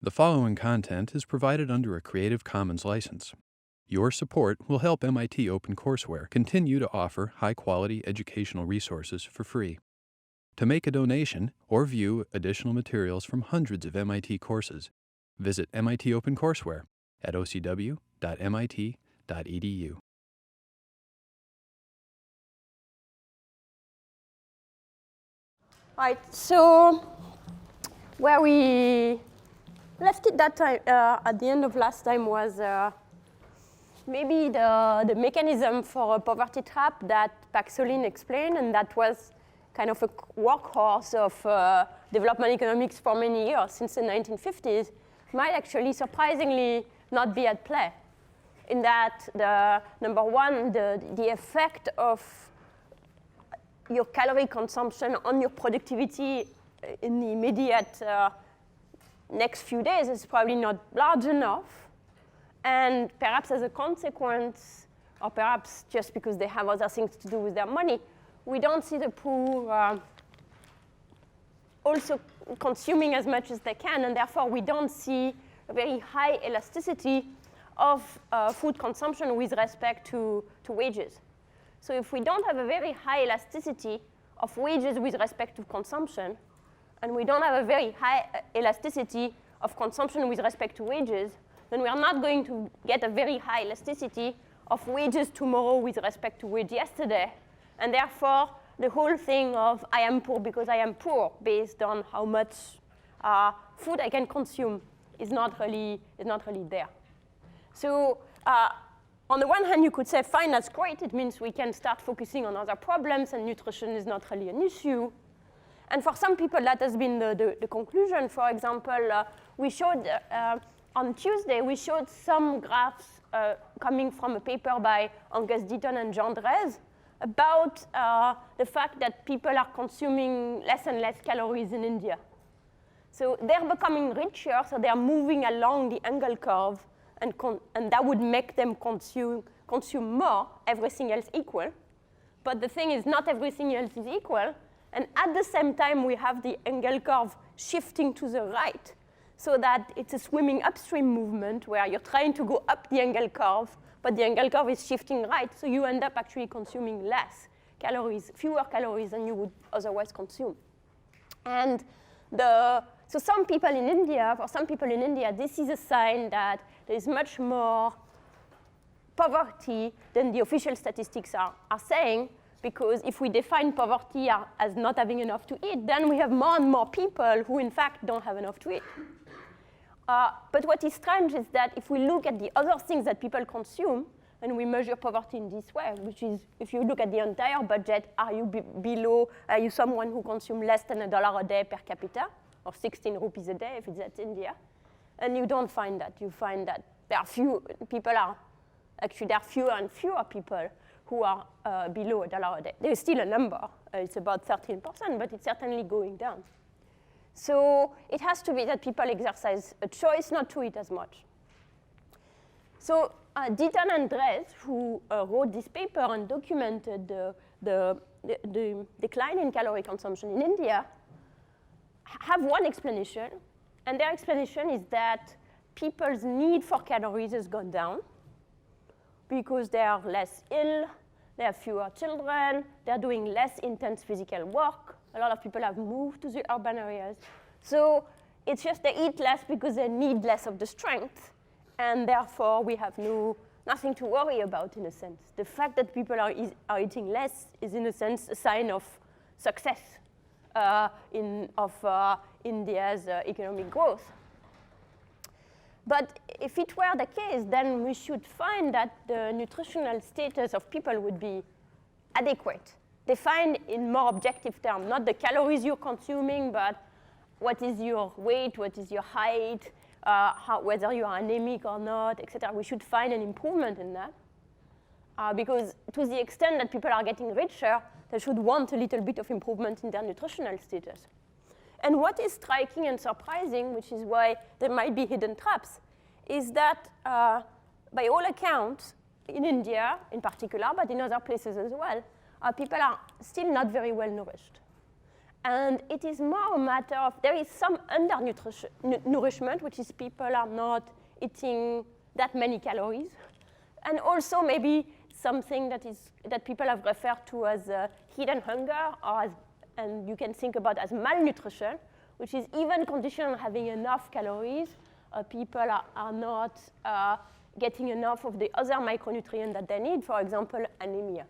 The following content is provided under a Creative Commons license. Your support will help MIT OpenCourseware continue to offer high-quality educational resources for free. To make a donation or view additional materials from hundreds of MIT courses, visit MIT OpenCourseware at ocw.mit.edu. Right, so where we left it that time, at the end of last time, was maybe the mechanism for a poverty trap that Paxolin explained, and that was kind of a workhorse of development economics for many years, since the 1950s, might actually surprisingly not be at play. In that, number one, the effect of your calorie consumption on your productivity in the immediate next few days is probably not large enough. And perhaps as a consequence, or perhaps just because they have other things to do with their money, we don't see the poor also consuming as much as they can, and therefore we don't see a very high elasticity of food consumption with respect to wages. So if we don't have a very high elasticity of wages with respect to consumption, and we don't have a very high elasticity of consumption with respect to wages, then we are not going to get a very high elasticity of wages tomorrow with respect to wage yesterday. And therefore, the whole thing of I am poor because I am poor based on how much food I can consume is not really there. So on the one hand, you could say, fine, that's great. It means we can start focusing on other problems, and nutrition is not really an issue. And for some people, that has been the conclusion. For example, we showed on Tuesday, we showed some graphs coming from a paper by Angus Deaton and Jean Drèze about the fact that people are consuming less and less calories in India. So they're becoming richer, so they're moving along the angle curve, and that would make them consume more, everything else equal. But the thing is, not everything else is equal. And at the same time, we have the angle curve shifting to the right, so that it's a swimming upstream movement where you're trying to go up the angle curve, but the angle curve is shifting right, so you end up actually consuming less calories, fewer calories than you would otherwise consume. And so some people in India, for some people in India, this is a sign that there is much more poverty than the official statistics are saying, because if we define poverty as not having enough to eat, then we have more and more people who, in fact, don't have enough to eat. But what is strange is that if we look at the other things that people consume, and we measure poverty in this way, which is, if you look at the entire budget, are you someone who consumes less than $1 a day per capita, or 16 rupees a day if it's at India? And you don't find that. You find that there are fewer and fewer people who are below $1 a day. There is still a number. It's about 13%, but it's certainly going down. So it has to be that people exercise a choice not to eat as much. So Deaton and Drèze, who wrote this paper and documented the decline in calorie consumption in India, have one explanation. And their explanation is that people's need for calories has gone down because they are less ill, they have fewer children, they're doing less intense physical work. A lot of people have moved to the urban areas. So it's just they eat less because they need less of the strength, and therefore we have nothing to worry about, in a sense. The fact that people are eating less is, in a sense, a sign of success of India's economic growth. But if it were the case, then we should find that the nutritional status of people would be adequate, defined in more objective terms, not the calories you're consuming, but what is your weight, what is your height, whether you are anemic or not, etc. We should find an improvement in that. Because to the extent that people are getting richer, they should want a little bit of improvement in their nutritional status. And what is striking and surprising, which is why there might be hidden traps, is that by all accounts, in India in particular, but in other places as well, people are still not very well nourished. And it is more a matter of, there is some undernourishment, which is people are not eating that many calories. And also maybe something that people have referred to as hidden hunger, and you can think about as malnutrition, which is even conditional on having enough calories. People are not getting enough of the other micronutrients that they need, for example, anemia.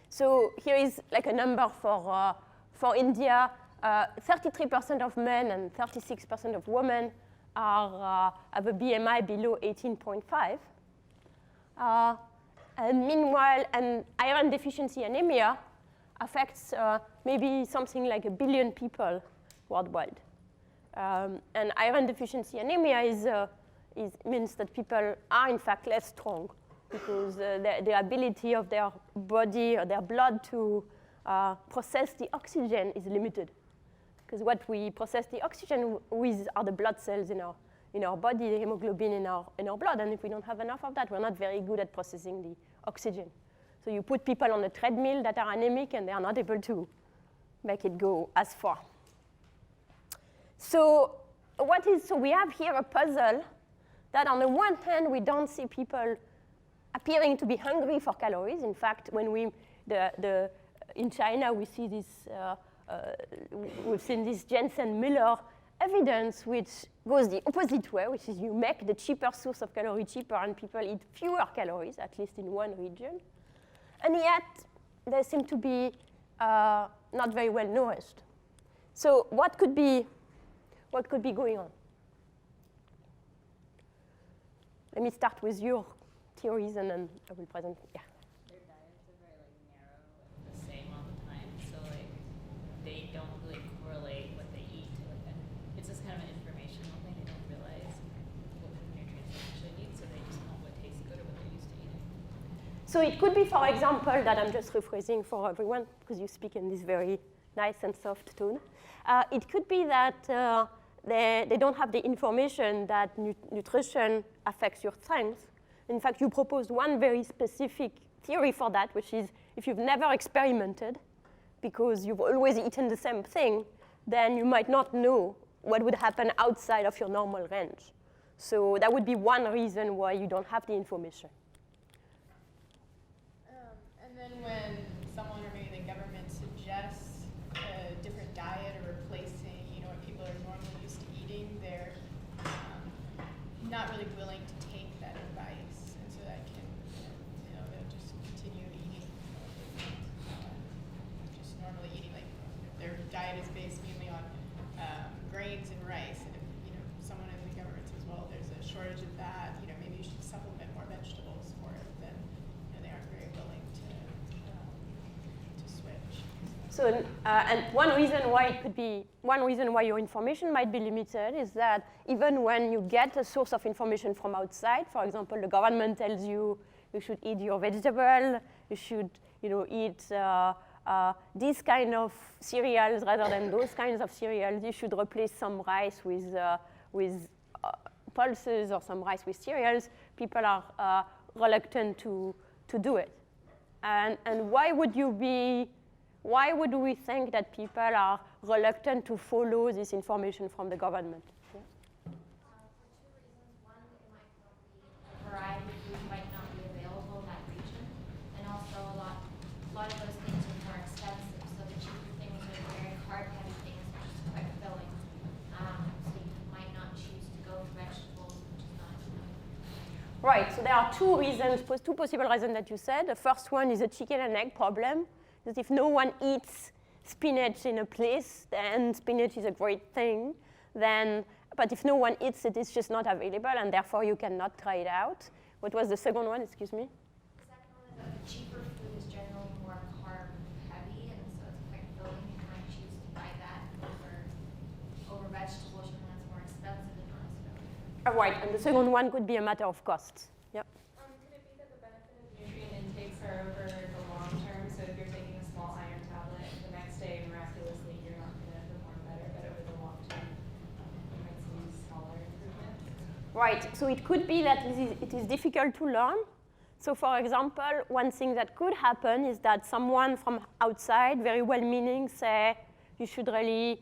So here is like a number for India. 33% of men and 36% of women have a BMI below 18.5. And meanwhile, iron deficiency anemia affects maybe something like 1 billion people worldwide. And iron deficiency anemia means that people are in fact less strong because the ability of their body or their blood to process the oxygen is limited. Because what we process the oxygen with are the blood cells in our body, the hemoglobin in our blood. And if we don't have enough of that, we're not very good at processing the oxygen. So you put people on a treadmill that are anemic, and they are not able to make it go as far. So we have here a puzzle that on the one hand, we don't see people appearing to be hungry for calories. In fact, when in China, we see this, we've seen this Jensen-Miller evidence which goes the opposite way, which is you make the cheaper source of calorie cheaper and people eat fewer calories, at least in one region. And yet, they seem to be not very well nourished. So what could be going on? Let me start with your theories, and then I will present. Yeah. Their diets are very narrow and the same all the time, so they don't really correlate what they eat to it. It's just kind of an informational thing. They don't realize what nutrients they actually need, so they just know what tastes good or what they're used to eating. So it could be, for example, that I'm just rephrasing for everyone because you speak in this very nice and soft tone. It could be that they don't have the information that nutrition affects your strength. In fact, you proposed one very specific theory for that, which is if you've never experimented, because you've always eaten the same thing, then you might not know what would happen outside of your normal range. So that would be one reason why you don't have the information. And then when someone or maybe the government suggests a different diet or replacing, what people are normally used to eating, they're not really willing to take that advice, and so that can, they'll just continue eating, just normally eating, like their diet is based mainly on grains and rice, and if someone in the government says, well, there's a shortage of that, maybe you should supplement more vegetables for it, then they aren't very willing to switch. So, and one reason why your information might be limited is that even when you get a source of information from outside, for example, the government tells you you should eat your vegetable, you should eat these kind of cereals rather than those kinds of cereals, you should replace some rice with pulses or some rice with cereals, people are reluctant to do it. And why would we think that people are reluctant to follow this information from the government? For two reasons. One, it might not be a variety of food might not be available in that region, and also a lot of those things are more expensive. So the cheaper things are very carb-heavy things, which is quite filling. So you might not choose to go for vegetables, which is not enough. Right. So there are two possible reasons that you said. The first one is a chicken and egg problem. That if no one eats spinach in a place, then spinach is a great thing. But if no one eats it, it's just not available, and therefore you cannot try it out. What was the second one? Excuse me. The second one is that the cheaper food is generally more carb-heavy, and so it's quite filling. You might choose to buy that over vegetables, and that's more expensive and not as filling. Right. And the second one could be a matter of cost. Yep. Could it be that the benefit of nutrient intakes are over the long term? So if you're taking a small iron tablet, the next day miraculously you're not going to perform better, but over the long term you might see smaller improvements? Right. So it could be that it is difficult to learn. So for example, one thing that could happen is that someone from outside, very well-meaning, say, you should really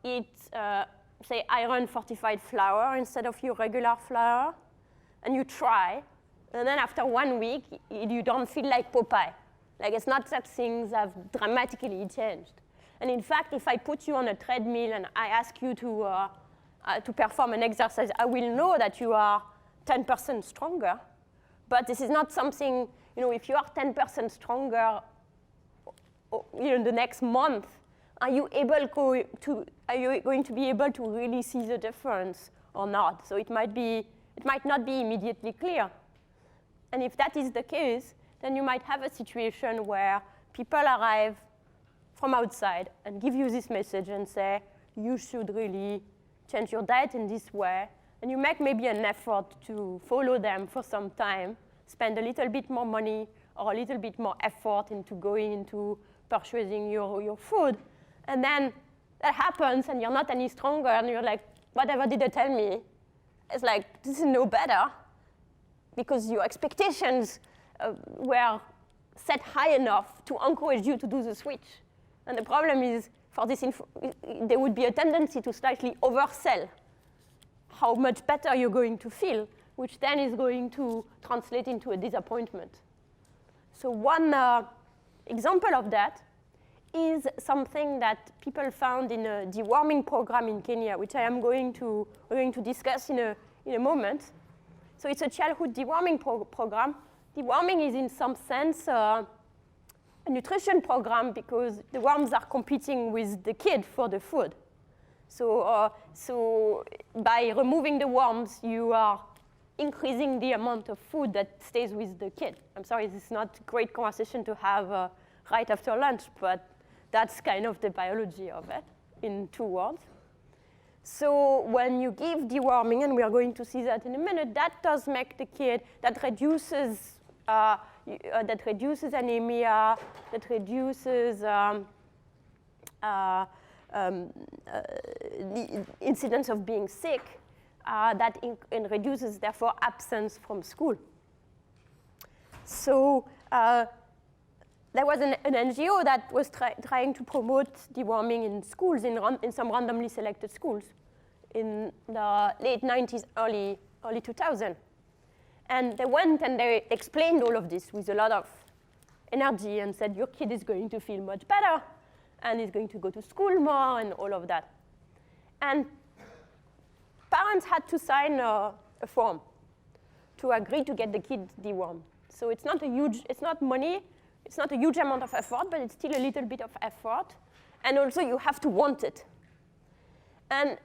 eat, say, iron-fortified flour instead of your regular flour, and you try, and then after 1 week, you don't feel like Popeye. Like, it's not that things have dramatically changed. And in fact, if I put you on a treadmill and I ask you to perform an exercise, I will know that you are 10% stronger. But this is not something, if you are 10% stronger in the next month, are you going to be able to really see the difference or not? So it might not be immediately clear. And if that is the case, then you might have a situation where people arrive from outside and give you this message and say, you should really change your diet in this way. And you make maybe an effort to follow them for some time, spend a little bit more money or a little bit more effort into going into purchasing your food. And then that happens and you're not any stronger and you're like, whatever did they tell me? It's like, this is no better because your expectations were set high enough to encourage you to do the switch. And the problem is, for this there would be a tendency to slightly oversell how much better you're going to feel, which then is going to translate into a disappointment. So one example of that is something that people found in a deworming program in Kenya, which we're going to discuss in a moment. So it's a childhood deworming program. Deworming is in some sense a nutrition program because the worms are competing with the kid for the food. So by removing the worms, you are increasing the amount of food that stays with the kid. I'm sorry, this is not a great conversation to have right after lunch, but that's kind of the biology of it in 2 words. So when you give deworming, and we are going to see that in a minute, that does make the kid, that reduces anemia, that reduces the incidence of being sick, that reduces, therefore, absence from school. So there was an NGO that was trying to promote deworming in schools, in some randomly selected schools in the late 90s, early 2000. And they went and they explained all of this with a lot of energy and said, your kid is going to feel much better and is going to go to school more and all of that. And parents had to sign a form to agree to get the kid dewormed. So it's not money, it's not a huge amount of effort, but it's still a little bit of effort. And also you have to want it. And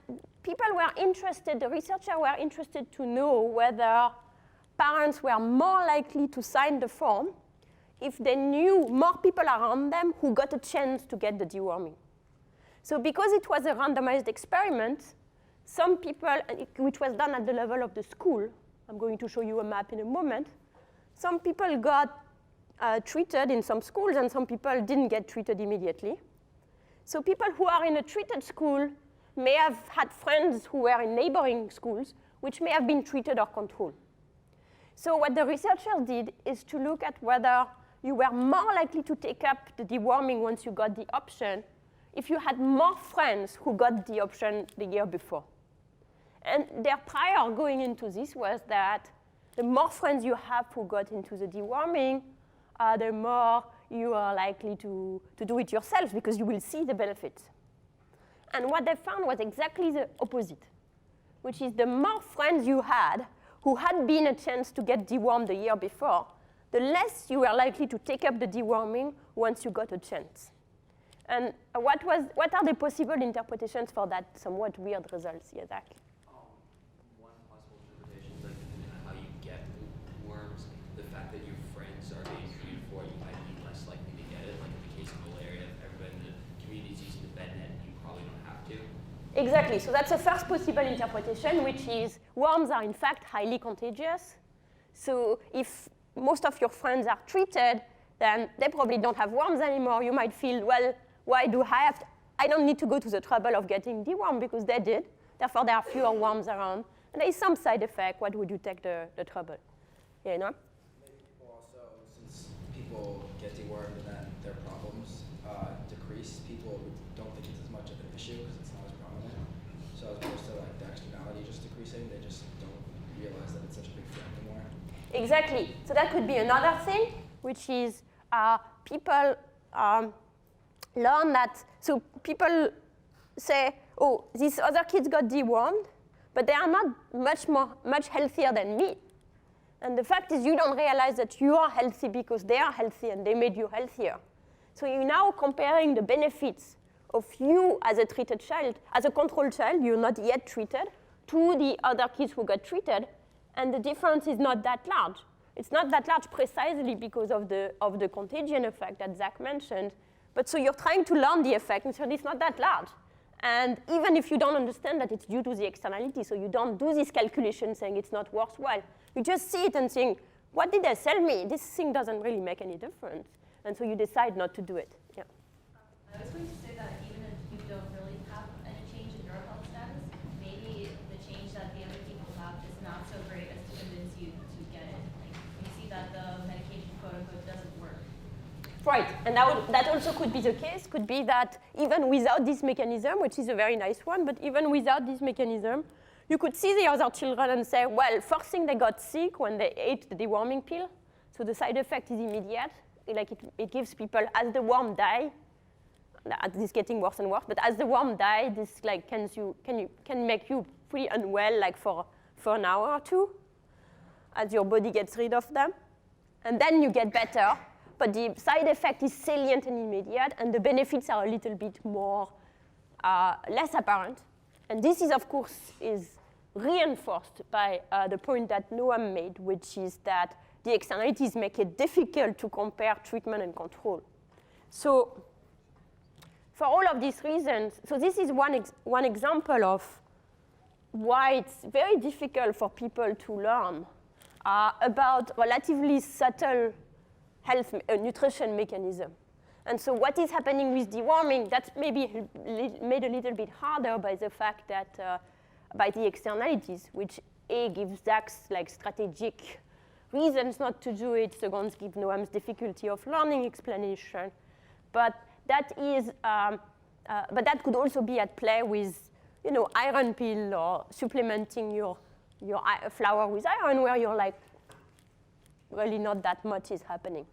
people were interested, the researchers were interested to know whether parents were more likely to sign the form if they knew more people around them who got a chance to get the deworming. So because it was a randomized experiment, some people, which was done at the level of the school, I'm going to show you a map in a moment, some people got treated in some schools and some people didn't get treated immediately. So people who are in a treated school may have had friends who were in neighboring schools, which may have been treated or controlled. So what the researchers did is to look at whether you were more likely to take up the deworming once you got the option if you had more friends who got the option the year before. And their prior going into this was that the more friends you have who got into the deworming, the more you are likely to do it yourself because you will see the benefits. And what they found was exactly the opposite, which is the more friends you had who had been a chance to get dewormed the year before, the less you were likely to take up the deworming once you got a chance. And what are the possible interpretations for that somewhat weird results, Yazak? One possible interpretation is depending on how you get worms, the fact that your friends are being treated for it, you might be less likely to get it. Like in the case of malaria, if everybody in the community is using the bed net, you probably don't have to. Exactly. So that's the first possible interpretation, which is worms are in fact highly contagious. So if most of your friends are treated, then they probably don't have worms anymore. You might feel, well, why do I don't need to go to the trouble of getting dewormed because they did. Therefore, there are fewer worms around. And there is some side effect. Why would you take the trouble? Yeah, no? Maybe people get dewormed and then their problems decrease, people don't think it's as much of an issue because it's not as prominent. So as opposed to like the externality just decreasing, they just don't realize that it's such a big threat anymore. Exactly. So that could be another thing, which is people learn that. So people say, oh, these other kids got dewormed, but they are not much healthier than me. And the fact is you don't realize that you are healthy because they are healthy and they made you healthier. So you're now comparing the benefits of you as a treated child, as a control child, you're not yet treated, to the other kids who got treated, and the difference is not that large. It's not that large precisely because of the contagion effect that Zach mentioned, but so you're trying to learn the effect, and so it's not that large. And even if you don't understand that it's due to the externality, so you don't do this calculation saying it's not worthwhile, you just see it and think, what did they sell me? This thing doesn't really make any difference. And so you decide not to do it. Yeah. I was going to say that even if you don't really have any change in your health status, maybe the change that the other people have is not so great as to convince you to get it. Like you see that the medication quote unquote doesn't work. Right, and that also could be the case, could be that even without this mechanism, which is a very nice one, but even without this mechanism, you could see the other children and say, well, first thing they got sick when they ate the deworming pill, so the side effect is immediate. Like it gives people, as the worm die, this is getting worse and worse, but as the worm die, this like can make you pretty unwell like for an hour or two, as your body gets rid of them. And then you get better, but the side effect is salient and immediate, and the benefits are a little bit more, less apparent. And this is, of course, is reinforced by the point that Noam made, which is that the externalities make it difficult to compare treatment and control. So for all of these reasons, so this is one example of why it's very difficult for people to learn about relatively subtle health nutrition mechanism. And so what is happening with deworming, that's maybe made a little bit harder by the fact that, by the externalities, which gives Zach's like strategic reasons not to do it, second give Noam's difficulty of learning explanation. But that is, but that could also be at play with, iron pill or supplementing your flour with iron, where you're like, really not that much is happening.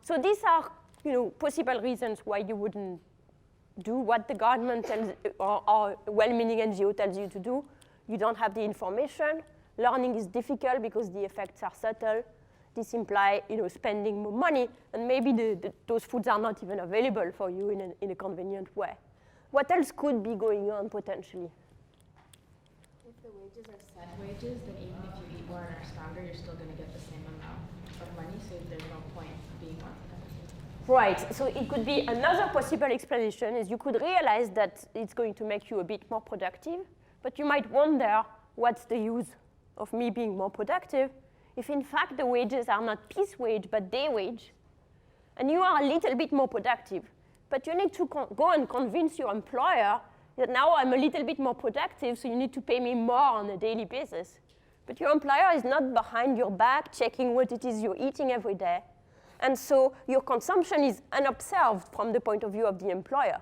So these are, possible reasons why you wouldn't do what the government tells, or well-meaning NGO tells you to do. You don't have the information. Learning is difficult because the effects are subtle. This implies, spending more money, and maybe those foods are not even available for you in a convenient way. What else could be going on potentially? If the wages are set wages, then even if you eat more and are stronger, you're still going to get the same amount of money, so there's no point being more productive. Right, so it could be another possible explanation is you could realize that it's going to make you a bit more productive, but you might wonder what's the use of me being more productive if in fact the wages are not piece wage but day wage, and you are a little bit more productive. But you need to go and convince your employer that now I'm a little bit more productive, so you need to pay me more on a daily basis. But your employer is not behind your back checking what it is you're eating every day. And so your consumption is unobserved from the point of view of the employer.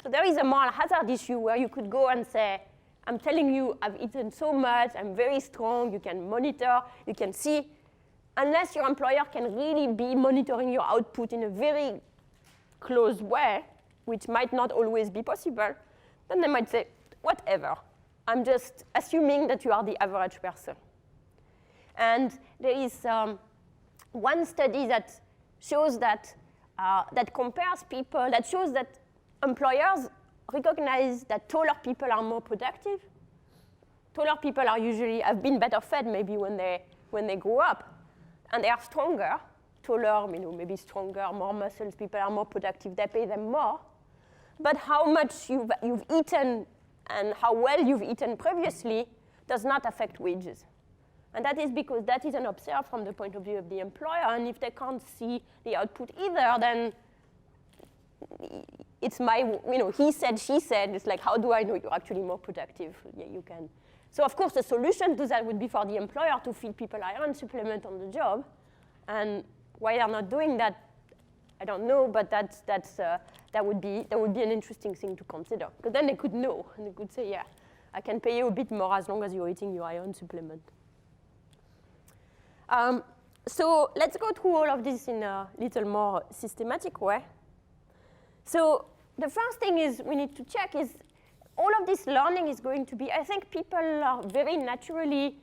So there is a moral hazard issue where you could go and say, I'm telling you I've eaten so much, I'm very strong, you can monitor, you can see. Unless your employer can really be monitoring your output in a very close way, which might not always be possible, then they might say, whatever. I'm just assuming that you are the average person. And there is one study that shows that, that compares people, that shows that employers recognize that taller people are more productive. Taller people are usually have been better fed maybe when they grow up, and they are stronger. Taller, maybe stronger, more muscles, people are more productive, they pay them more. But how much you've eaten and how well you've eaten previously does not affect wages. And that is because that is observed from the point of view of the employer, and if they can't see the output either, then it's he said, she said, it's like, how do I know you're actually more productive? Yeah, you can. So of course, the solution to that would be for the employer to feed people iron supplement on the job, and Why they're not doing that, I don't know, but that would be an interesting thing to consider. Because then they could know, and they could say, yeah, I can pay you a bit more as long as you're eating your iron supplement. So let's go through all of this in a little more systematic way. So the first thing is we need to check is all of this learning is going to be, I think people are very naturally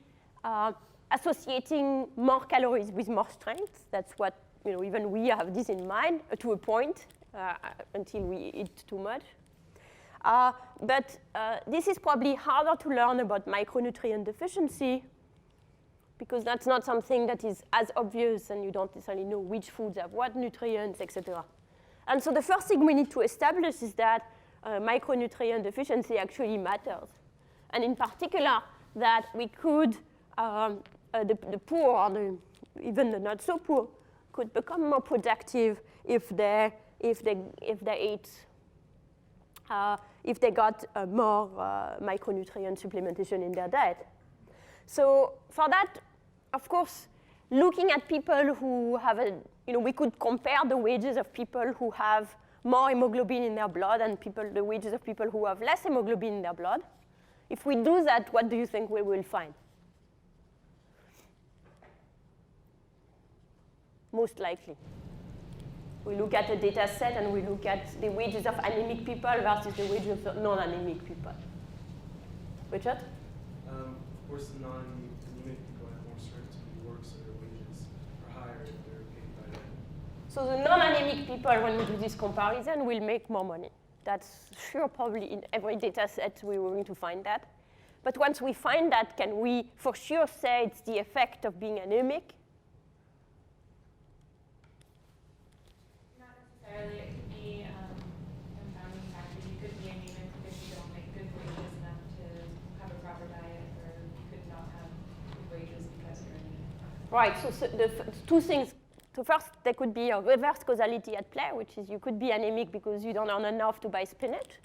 associating more calories with more strength. That's what, even we have this in mind to a point until we eat too much. But this is probably harder to learn about micronutrient deficiency because that's not something that is as obvious and you don't necessarily know which foods have what nutrients, etc. And so the first thing we need to establish is that micronutrient deficiency actually matters. And in particular, that we could, the poor or even the not so poor, could become more productive if they ate, if they got more micronutrient supplementation in their diet. So for that, of course, looking at people who have we could compare the wages of people who have more hemoglobin in their blood and the wages of people who have less hemoglobin in their blood. If we do that, what do you think we will find? Most likely. We look at a data set and we look at the wages of anemic people versus the wages of non-anemic people. Richard? Of course, the non-anemic people have more strength to work, so their wages are higher if they're paid by them. So the non-anemic people, when we do this comparison, will make more money. That's sure probably in every data set we're going to find that. But once we find that, can we for sure say it's the effect of being anemic? Not necessarily. It could be confounding factors. You could be anemic because you don't make good wages enough to have a proper diet, or you could not have good wages because you're anemic. Right, so the two things. So first, there could be a reverse causality at play, which is you could be anemic because you don't earn enough to buy spinach.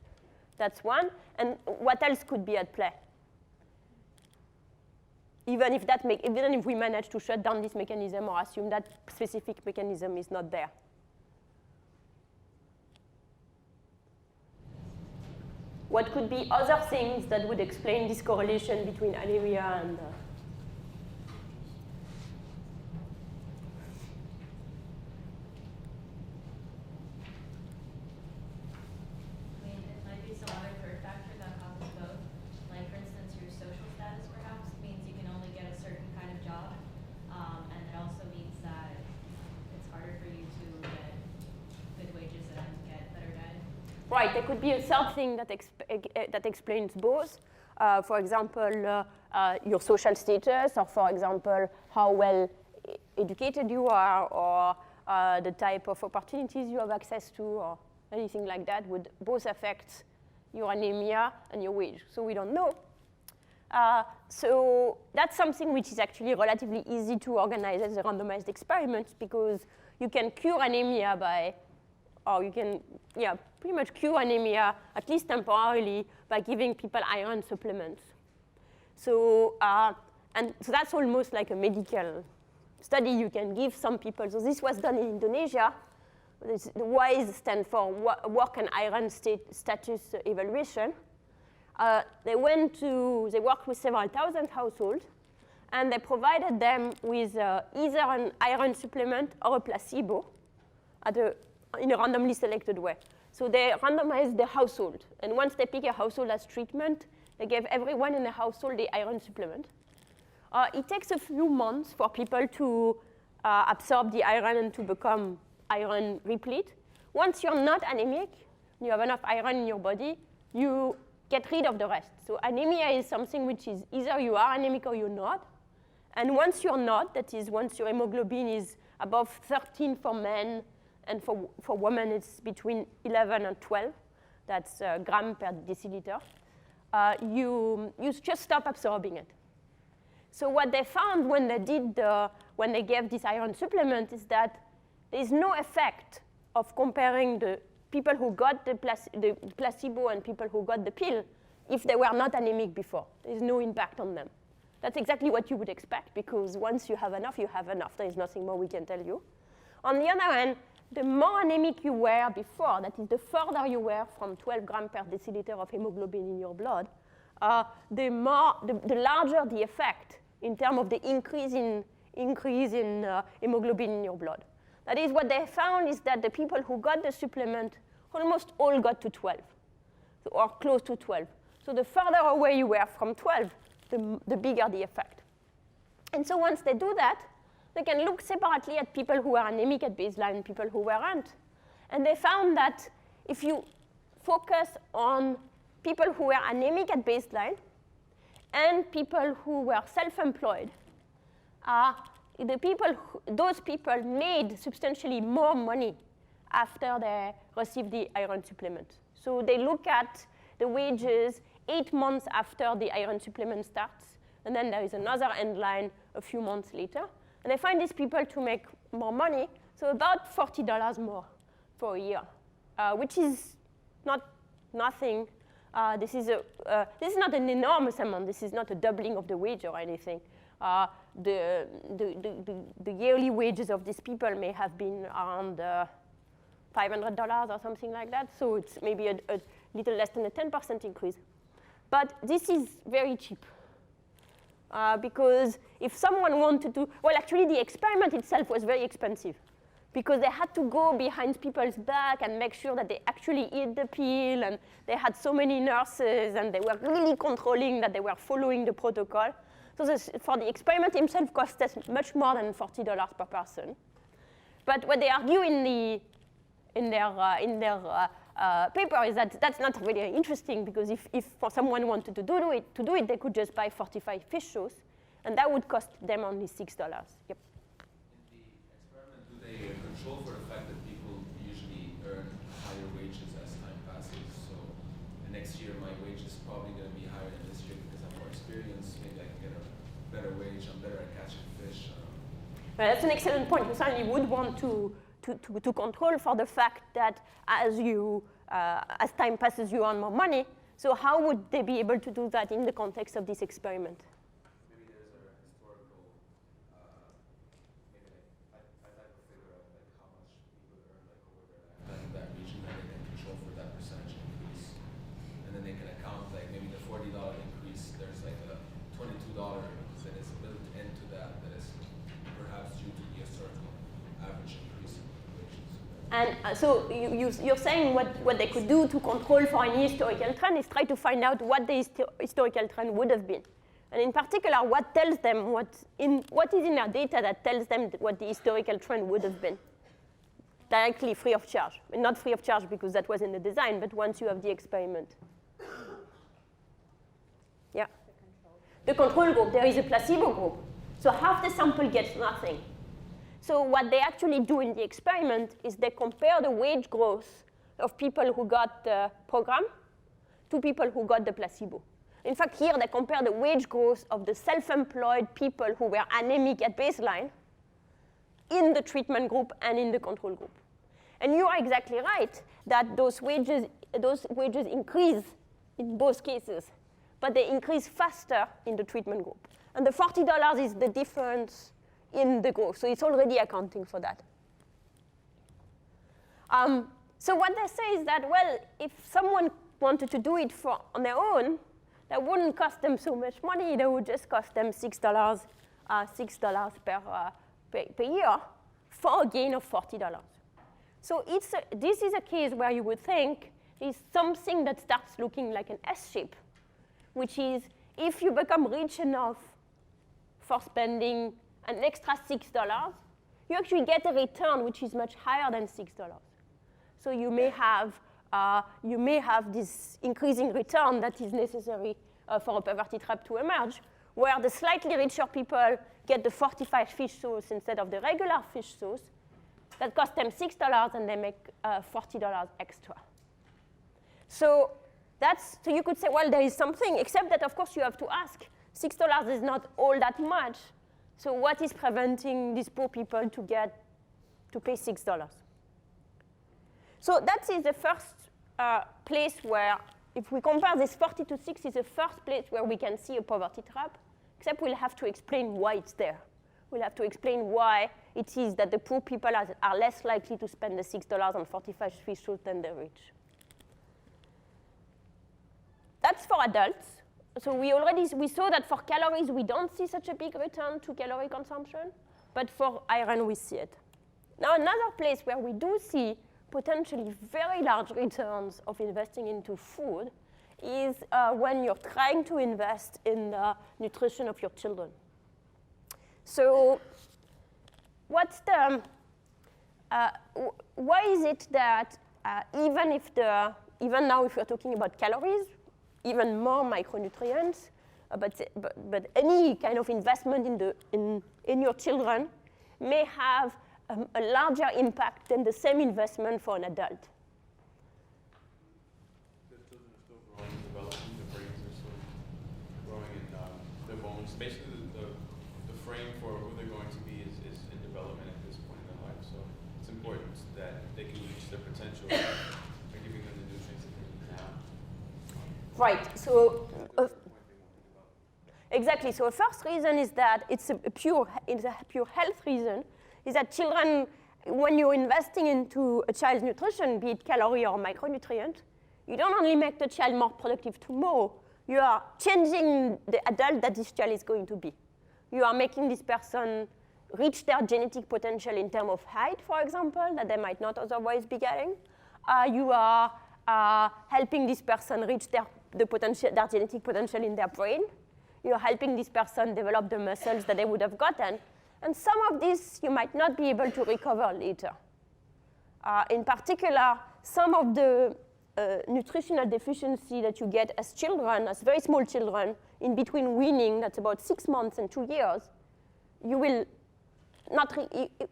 That's one. And what else could be at play? Even if we manage to shut down this mechanism or assume that specific mechanism is not there. What could be other things that would explain this correlation between anemia and Right, there could be a third thing that explains both. For example, your social status, or for example, how well educated you are, or the type of opportunities you have access to, or anything like that would both affect your anemia and your wage. So we don't know. So that's something which is actually relatively easy to organize as a randomized experiment because you can cure anemia by, or you can, pretty much cure anemia, at least temporarily, by giving people iron supplements. So, and so that's almost like a medical study you can give some people. So this was done in Indonesia. The WISE stands for Work and Iron Status Evaluation. They worked with several thousand households, and they provided them with either an iron supplement or a placebo in a randomly selected way. So they randomized the household, and once they pick a household as treatment, they gave everyone in the household the iron supplement. It takes a few months for people to absorb the iron and to become iron replete. Once you're not anemic, you have enough iron in your body, you get rid of the rest. So anemia is something which is either you are anemic or you're not. And once you're not, that is once your hemoglobin is above 13 for men, and for women it's between 11 and 12, that's gram per deciliter, you just stop absorbing it. So what they found when they gave this iron supplement is that there is no effect of comparing the people who got the placebo and people who got the pill if they were not anemic before. There is no impact on them. That's exactly what you would expect, because once you have enough, you have enough. There is nothing more we can tell you. On the other hand, the more anemic you were before, that is, the further you were from 12 grams per deciliter of hemoglobin in your blood, the larger the effect in terms of the increase in hemoglobin in your blood. That is, what they found is that the people who got the supplement almost all got to 12, or close to 12. So the further away you were from 12, the bigger the effect. And so once they do that, they can look separately at people who are anemic at baseline and people who weren't. And they found that if you focus on people who were anemic at baseline and people who were self-employed, those people made substantially more money after they received the iron supplement. So they look at the wages 8 months after the iron supplement starts, and then there is another end line a few months later. And they find these people to make more money, so about $40 more for a year, which is not nothing. This is not an enormous amount. This is not a doubling of the wage or anything. The yearly wages of these people may have been around $500 or something like that, so it's maybe a little less than a 10% increase. But this is very cheap. Because if someone wanted to, well, actually the experiment itself was very expensive because they had to go behind people's back and make sure that they actually eat the pill, and they had so many nurses, and they were really controlling that they were following the protocol. So this, for the experiment himself, cost us much more than $40 per person. But what they argue in their paper is that that's not really interesting, because if someone wanted to do it, they could just buy 45 fish shows, and that would cost them only $6. Yep. In the experiment, do they control for the fact that people usually earn higher wages as time passes? So next year my wage is probably going to be higher than this year because I'm more experienced. Maybe I can get a better wage. I'm better at catching fish. Well, that's an excellent point. You certainly would want to control for the fact that as time passes, you earn more money. So how would they be able to do that in the context of this experiment? Maybe there's a historical, maybe I'd like to figure out like how much people earn like over their lifetime in that region, and they can control for that percentage increase. And then they can account like maybe the $40 increase, there's like a $22 that is built into that is perhaps due to the historical average increase. And so you're saying what they could do to control for any historical trend is try to find out what the historical trend would have been. And in particular, what tells them, what is in their data that tells them what the historical trend would have been, directly free of charge. And not free of charge because that was in the design, but once you have the experiment. Yeah. The control group, there is a placebo group. So half the sample gets nothing. So what they actually do in the experiment is they compare the wage growth of people who got the program to people who got the placebo. In fact, here they compare the wage growth of the self-employed people who were anemic at baseline in the treatment group and in the control group. And you are exactly right that those wages increase in both cases, but they increase faster in the treatment group. And the $40 is the difference in the growth, so it's already accounting for that. So what they say is that, well, if someone wanted to do it on their own, that wouldn't cost them so much money. That would just cost them $6 per year for a gain of $40. So this is a case where you would think is something that starts looking like an S-shape, which is if you become rich enough for spending an extra $6, you actually get a return which is much higher than $6. So you may have this increasing return that is necessary for a poverty trap to emerge, where the slightly richer people get the 45 fish sauce instead of the regular fish sauce that cost them $6 and they make $40 extra. So you could say, well, there is something, except that of course you have to ask, $6 is not all that much. So what is preventing these poor people to pay $6? So that is the first place where, if we compare this 40 to 6, is the first place where we can see a poverty trap, except we'll have to explain why it's there. We'll have to explain why it is that the poor people are less likely to spend the $6.45 fish soup than the rich. That's for adults. So we saw that for calories, we don't see such a big return to calorie consumption, but for iron, we see it. Now, another place where we do see potentially very large returns of investing into food is when you're trying to invest in the nutrition of your children. So what's the, why is it that even now if we're talking about calories, even more micronutrients, but any kind of investment in your children may have a larger impact than the same investment for an adult? The children are still growing and developing, the brains are still growing in their bones. Basically, the frame for who they're going to be is in development at this point in their life. So it's important that they can reach their potential by giving them the nutrients that they need now. Right. So exactly. So the first reason is that it's a pure health reason. Is that children, when you're investing into a child's nutrition, be it calorie or micronutrient, you don't only make the child more productive tomorrow, you are changing the adult that this child is going to be. You are making this person reach their genetic potential in terms of height, for example, that they might not otherwise be getting. You are helping this person reach their genetic potential in their brain. You're helping this person develop the muscles that they would have gotten. And some of this you might not be able to recover later. In particular, some of the nutritional deficiency that you get as children, as very small children, in between weaning, that's about 6 months and 2 years, you will not, it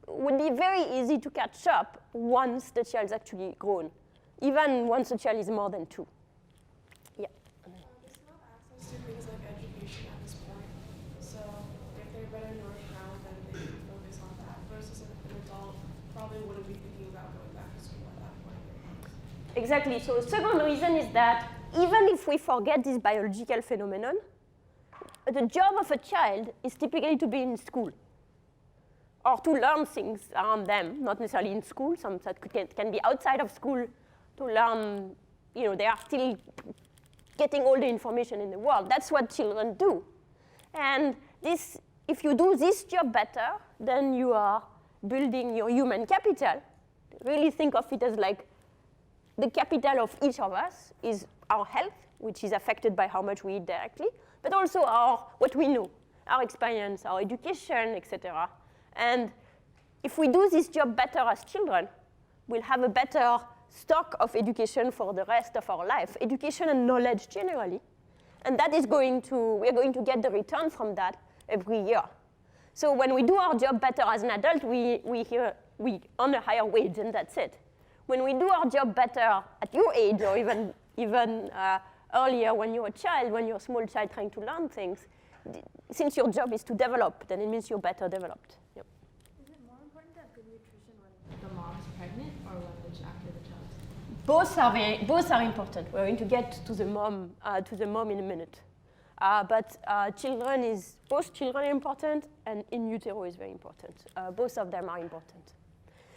would be very easy to catch up once the child's actually grown, even once the child is more than 2. Yeah. They still have access to things like education at this point. So if they're better nourished now, then they can focus on that. Versus an adult probably wouldn't be thinking about going back to school at that point. Exactly. So the second reason is that even if we forget this biological phenomenon, the job of a child is typically to be in school or to learn things around them, not necessarily in school. Some that can be outside of school to learn. They are still getting all the information in the world. That's what children do. And this, if you do this job better, then you are building your human capital. Really think of it as like the capital of each of us is our health, which is affected by how much we eat directly, but also what we know, our experience, our education, etc. And if we do this job better as children, we'll have a better stock of education for the rest of our life, education and knowledge generally. And that is we're going to get the return from that every year. So when we do our job better as an adult, we earn a higher wage, and that's it. When we do our job better at your age, or even earlier when you're a child, when you're a small child trying to learn things, since your job is to develop, then it means you're better developed. Yep. Is it more important to have good nutrition when the mom's pregnant or when after the child? Both are important. We're going to get to the mom in a minute. But both children are important, and in utero is very important. Both of them are important.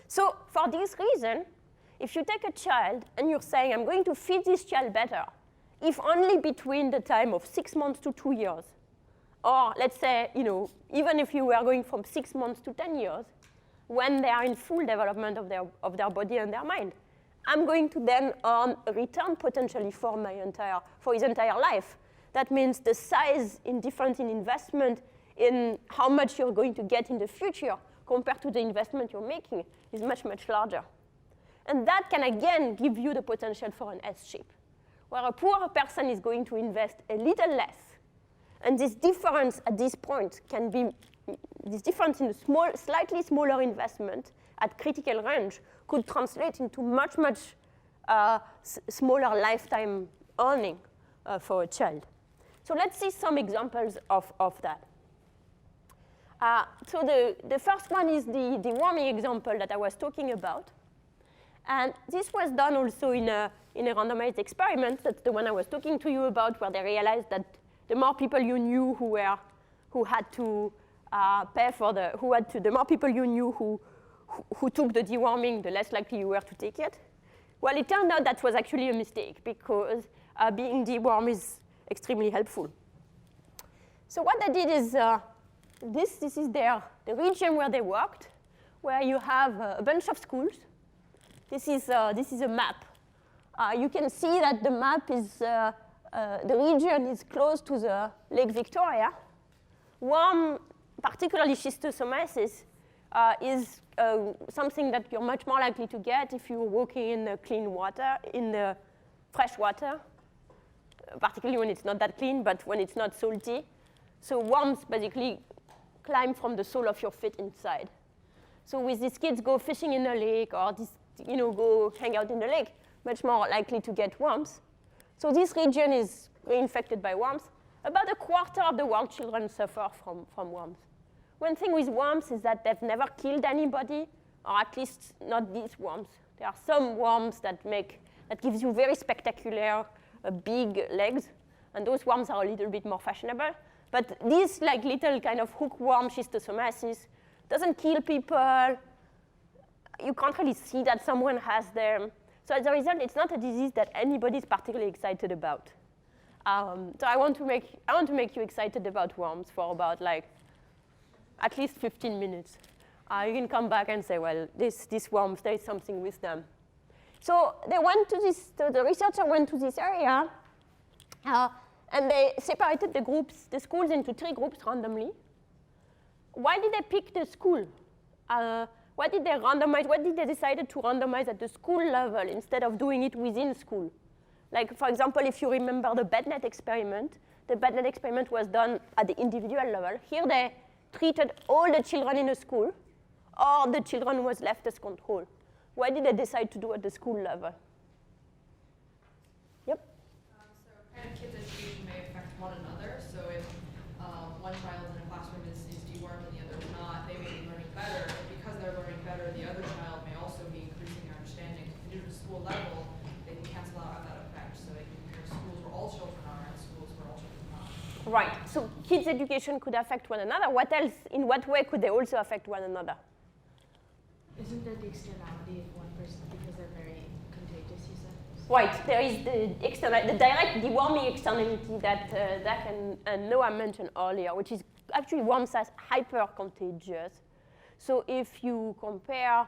So for this reason, if you take a child and you're saying, I'm going to feed this child better, if only between the time of 6 months to 2 years, or let's say, even if you were going from 6 months to 10 years, when they are in full development of their body and their mind, I'm going to then earn a return potentially for his entire life. That means the size difference in investment in how much you're going to get in the future compared to the investment you're making is much, much larger. And that can, again, give you the potential for an S-shape, where a poorer person is going to invest a little less. And this difference at this point can be, this difference in a slightly smaller investment at critical range could translate into much, much smaller lifetime earning for a child. So let's see some examples of that. So the first one is the deworming example that I was talking about. And this was done also in a randomized experiment. That's the one I was talking to you about, where they realized that the more people you knew who had to pay for the more people you knew who took the deworming, the less likely you were to take it. Well, it turned out that was actually a mistake because being dewormed is extremely helpful. So what they did is this is the region where they worked, where you have a bunch of schools. This is a map. You can see that the map is the region is close to the Lake Victoria. One, particularly schistosomiasis, is something that you're much more likely to get if you're walking in the clean water, in the fresh water, particularly when it's not that clean, but when it's not salty. So worms basically climb from the sole of your feet inside. So with these kids go fishing in the lake or go hang out in the lake, much more likely to get worms. So this region is reinfected by worms. About a quarter of the world children suffer from worms. One thing with worms is that they've never killed anybody, or at least not these worms. There are some worms that gives you very spectacular big legs, and those worms are a little bit more fashionable. But this little kind of hookworm schistosomiasis doesn't kill people. You can't really see that someone has them. So as a result, it's not a disease that anybody is particularly excited about. So I want to make you excited about worms for about at least 15 minutes. You can come back and say, well, these worms, there is something with them. So they went to the researcher went to this area, and they separated the schools into 3 groups randomly. Why did they pick the school? Why did they randomize? Why did they decide to randomize at the school level instead of doing it within school? For example, if you remember the bednet experiment, the bednet experiment was done at the individual level. Here they treated all the children in a school, or the children was left as control. Why did they decide to do at the school level? Yep? So kind of kids' education may affect one another. So if one child in a classroom is dewormed and the other is not, they may be learning better. But because they're learning better, the other child may also be increasing their understanding. If you do it at school level, they can cancel out that effect. So they can compare schools where all children are and schools where all children are not. Right. So kids' education could affect one another. What else? In what way could they also affect one another? Isn't there the externality of one person because they're very contagious, you said? Right, there is the direct deworming externality that Zach and Noah mentioned earlier, which is actually worms as hyper-contagious. So if you compare,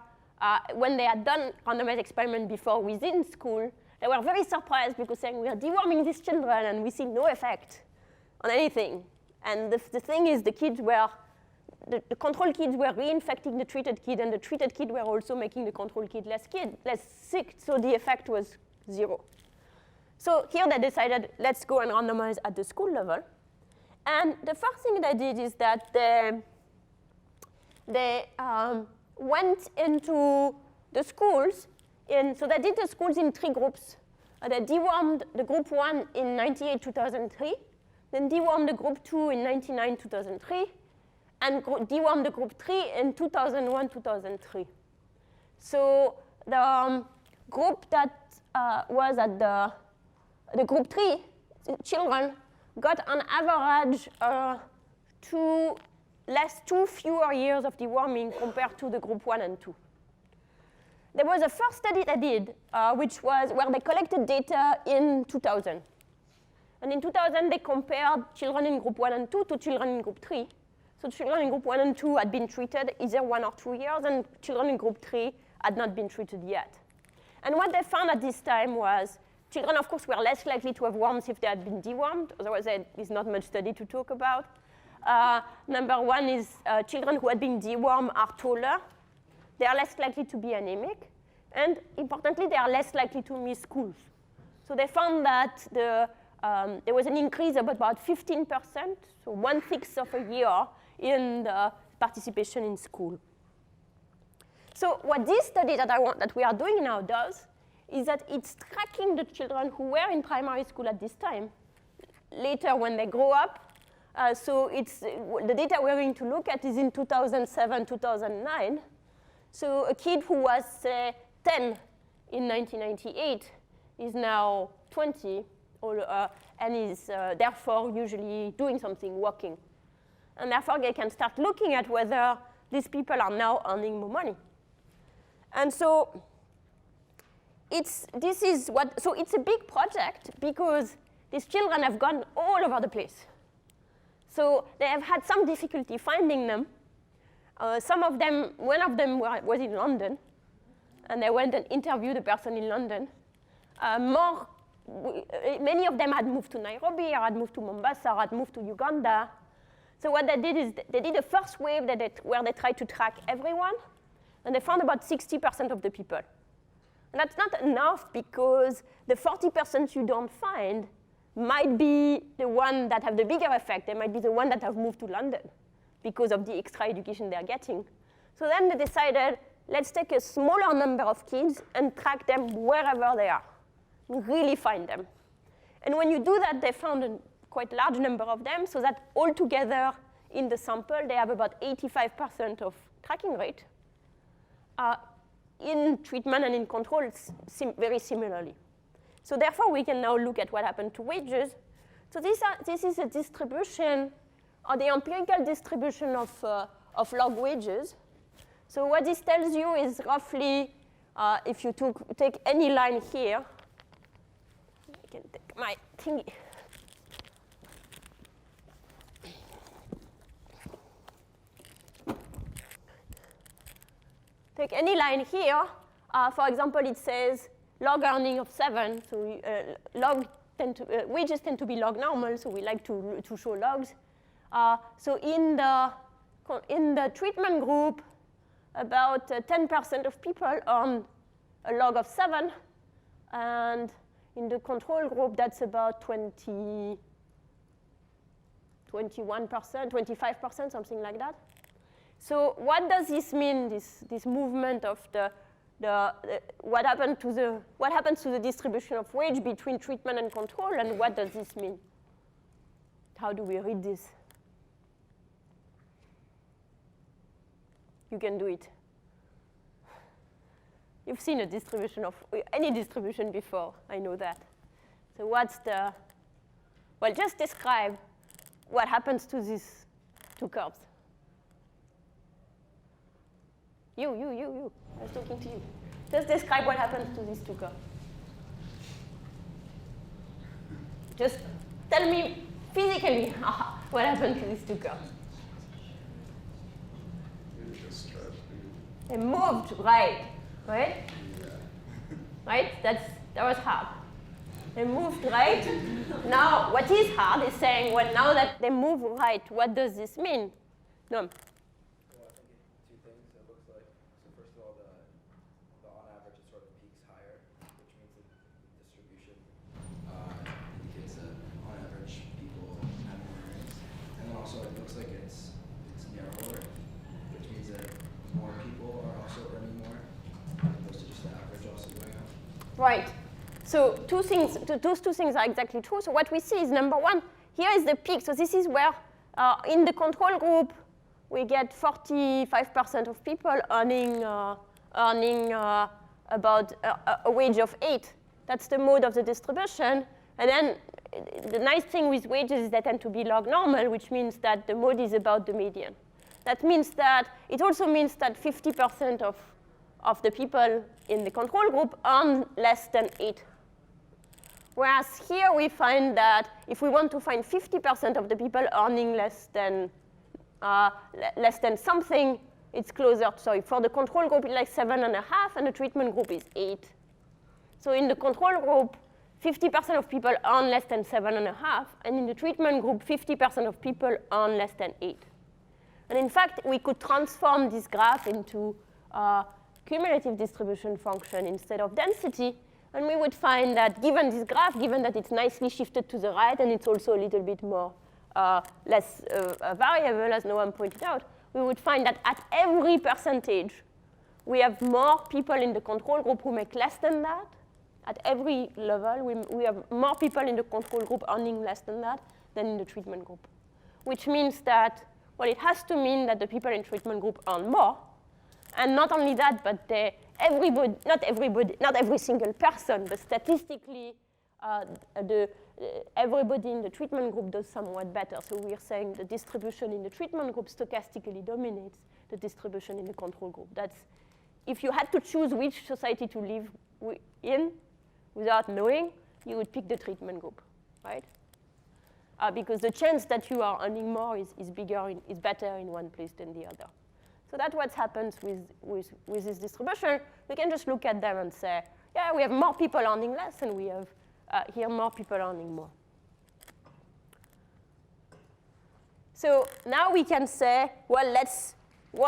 when they had done randomized experiment before within school, they were very surprised because saying we are deworming these children and we see no effect on anything. And the thing is the kids were, the control kids were reinfecting the treated kid, and the treated kid were also making the control kid less sick, so the effect was 0. So here they decided, let's go and randomize at the school level. And the first thing they did is that they went into the schools, so they did the schools in 3 groups. They dewormed the group 1 in 98-2003, then dewormed the group 2 in 99-2003, and dewormed the group 3 in 2001-2003. So the group that was at the group 3 children got on average 2 fewer years of deworming compared to the group 1 and 2. There was a first study they did, which was where they collected data in 2000. And in 2000, they compared children in group 1 and 2 to children in group 3. So children in group 1 and 2 had been treated either 1 or 2 years, and children in group 3 had not been treated yet. And what they found at this time was children, of course, were less likely to have worms if they had been dewormed. Otherwise, there is not much study to talk about. Number 1 is children who had been dewormed are taller. They are less likely to be anemic. And importantly, they are less likely to miss schools. So they found that there was an increase of about 15%, so 1/6 of a year in the participation in school. So what this study that we are doing now does is that it's tracking the children who were in primary school at this time, later when they grow up. So the data we're going to look at is in 2007, 2009. So a kid who was 10 in 1998 is now 20, and is therefore usually doing something, walking. and therefore they can start looking at whether these people are now earning more money. And so it's a big project because these children have gone all over the place. So they have had some difficulty finding them. Some of them, one of them was in London, and they went and interviewed a person in London. Many of them had moved to Nairobi, or had moved to Mombasa, or had moved to Uganda. So what they did is they did a first wave where they tried to track everyone, and they found about 60% of the people. And that's not enough because the 40% you don't find might be the one that have the bigger effect. They might be the one that have moved to London because of the extra education they're getting. So then they decided, let's take a smaller number of kids and track them wherever they are, really find them. And when you do that, they found a quite large number of them, so that altogether in the sample, they have about 85% of tracking rate. In treatment and in control, it's very similarly. So therefore, we can now look at what happened to wages. So this is a distribution, or the empirical distribution of log wages. So what this tells you is roughly, if you take any line here, I can take my thingy. Take any line here. For example, it says log earning of 7. So wages tend to be log normal, so we like to show logs. So in the treatment group, about 10% of people earn a log of 7, and in the control group, that's about 21%, 25%, something like that. So what does this mean? This movement of what happens to the distribution of wage between treatment and control, and what does this mean? How do we read this? You can do it. You've seen a distribution of any distribution before, I know that. So well, just describe what happens to these two curves. You. I was talking to you. Just describe what happens to these two curves. Just tell me physically what happened to these two curves. They moved right? Yeah. Right? That was hard. They moved right. Now, what is hard is saying, well, now that they move right, what does this mean? No. Well, I think two things. It looks like, so first of all, the on average it sort of peaks higher, which means that the distribution indicates that on average people have more earnings. And then also it looks like it's narrower, which means that more people are also earning more, as opposed to just the average also going up. Right. So those two things are exactly true. So what we see is, number one, here is the peak. So this is where, in the control group, we get 45% of people earning about a wage of 8. That's the mode of the distribution. And then the nice thing with wages is they tend to be log normal, which means that the mode is about the median. That means that it also means that 50% of the people in the control group earn less than 8. Whereas here we find that if we want to find 50% of the people earning less than something, it's closer. Sorry, for the control group, it's like 7.5, and the treatment group is 8. So in the control group, 50% of people earn less than 7.5, and in the treatment group, 50% of people earn less than 8. And in fact, we could transform this graph into a cumulative distribution function instead of density, and we would find that given this graph, given that it's nicely shifted to the right, and it's also a little bit more less variable, as Noam pointed out, we would find that at every percentage, we have more people in the control group who make less than that. At every level, we have more people in the control group earning less than that than in the treatment group, which means that, well, it has to mean that the people in treatment group earn more. And not only that, but not every single person, but statistically, everybody in the treatment group does somewhat better. So we're saying the distribution in the treatment group stochastically dominates the distribution in the control group. That's, if you had to choose which society to live in without knowing, you would pick the treatment group, right? Because the chance that you are earning more is better in one place than the other. So that's what happens with this distribution. We can just look at them and say, yeah, we have more people earning less, and we have here more people earning more. So now we can say, well,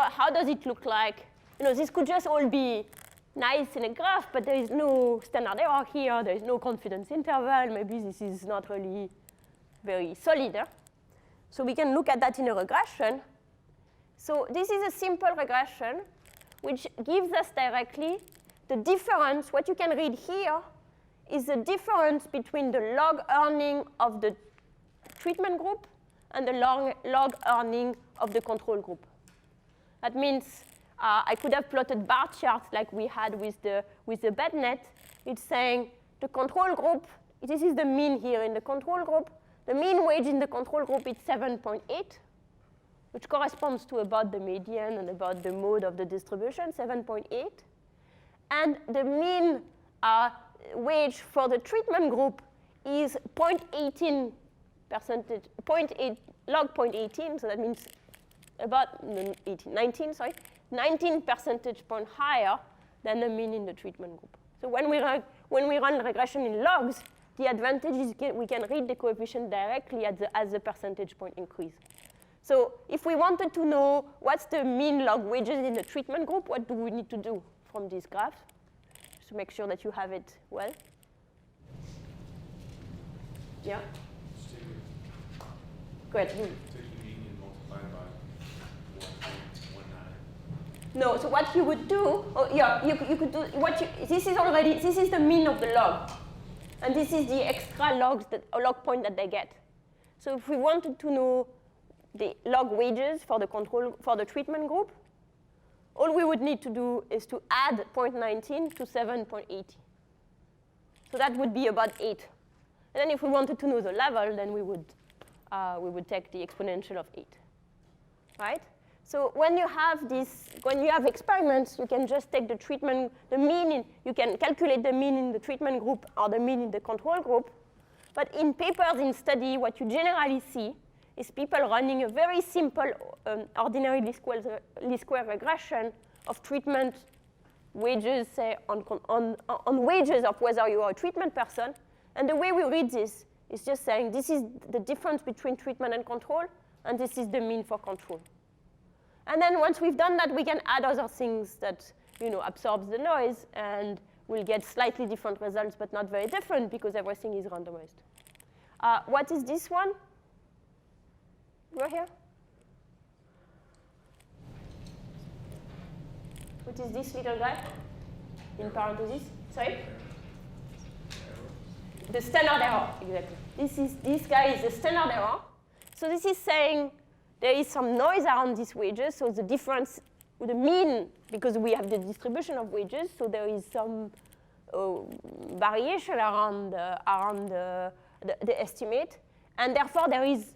how does it look like? This could just all be nice in a graph, but there is no standard error here. There is no confidence interval. Maybe this is not really very solid. So we can look at that in a regression. So this is a simple regression, which gives us directly the difference. What you can read here is the difference between the log earning of the treatment group and the log earning of the control group. That means I could have plotted bar charts like we had with the BedNet. It's saying the control group, this is the mean here in the control group. The mean wage in the control group is 7.8, which corresponds to about the median and about the mode of the distribution, 7.8. And the mean wage for the treatment group is 0.18 percentage, log 0.18, so that means about 19 percentage point higher than the mean in the treatment group. So when we run regression in logs, the advantage is we can read the coefficient directly as the percentage point increase. So if we wanted to know what's the mean log wages in the treatment group, what do we need to do from this graph? Just to make sure that you have it well. Yeah? Go ahead. Take the mean and multiply by 1.19. No, so what you would do, you could do, this is the mean of the log. And this is the extra log point that they get. So if we wanted to know the log wages for the treatment group, all we would need to do is to add 0.19 to 7.80. So that would be about 8. And then if we wanted to know the level, then we would take the exponential of 8, right? So when you have experiments, you can just take the mean, you can calculate the mean in the treatment group or the mean in the control group. But in papers in study, what you generally see is people running a very simple ordinary least square regression of treatment wages, say, on wages of whether you are a treatment person. And the way we read this is just saying this is the difference between treatment and control, and this is the mean for control. And then once we've done that, we can add other things that absorbs the noise, and we'll get slightly different results, but not very different because everything is randomized. What is this one? Go here. What is this little guy in parentheses? Sorry? The standard error, exactly. This guy is the standard error. So this is saying there is some noise around these wages, so the difference, the mean, because we have the distribution of wages, so there is some variation around the estimate, and therefore there is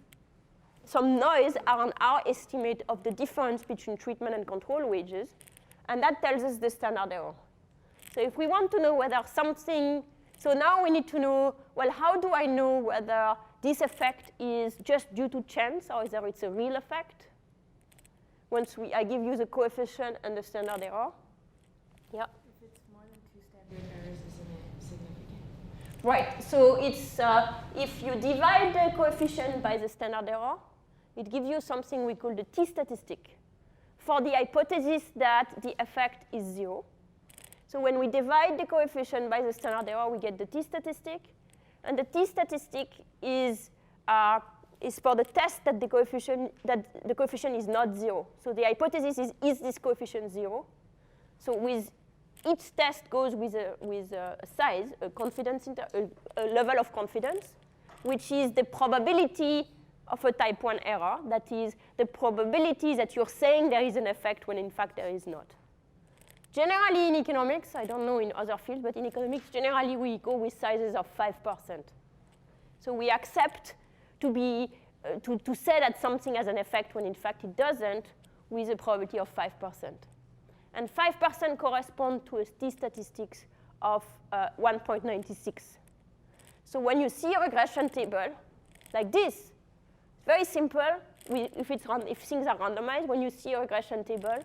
some noise around our estimate of the difference between treatment and control wages, and that tells us the standard error. So if we want to know whether something, so now we need to know, well, how do I know whether this effect is just due to chance or whether it's a real effect? Once I give you the coefficient and the standard error. Yeah. If it's more than 2 standard errors, isn't it significant? Right. So it's if you divide the coefficient by the standard error, it gives you something we call the t-statistic for the hypothesis that the effect is 0. So when we divide the coefficient by the standard error, we get the t-statistic. And the t-statistic is for the test that the coefficient is not 0. So the hypothesis is this coefficient 0? So with each test goes with a size, a level of confidence, which is the probability of a type 1 error. That is the probability that you're saying there is an effect when in fact there is not. Generally in economics, I don't know in other fields, but in economics, generally we go with sizes of 5%. So we accept to say that something has an effect when in fact it doesn't, with a probability of 5%. And 5% correspond to a t-statistics of 1.96. So when you see a regression table like this, very simple, if things are randomized, when you see a regression table,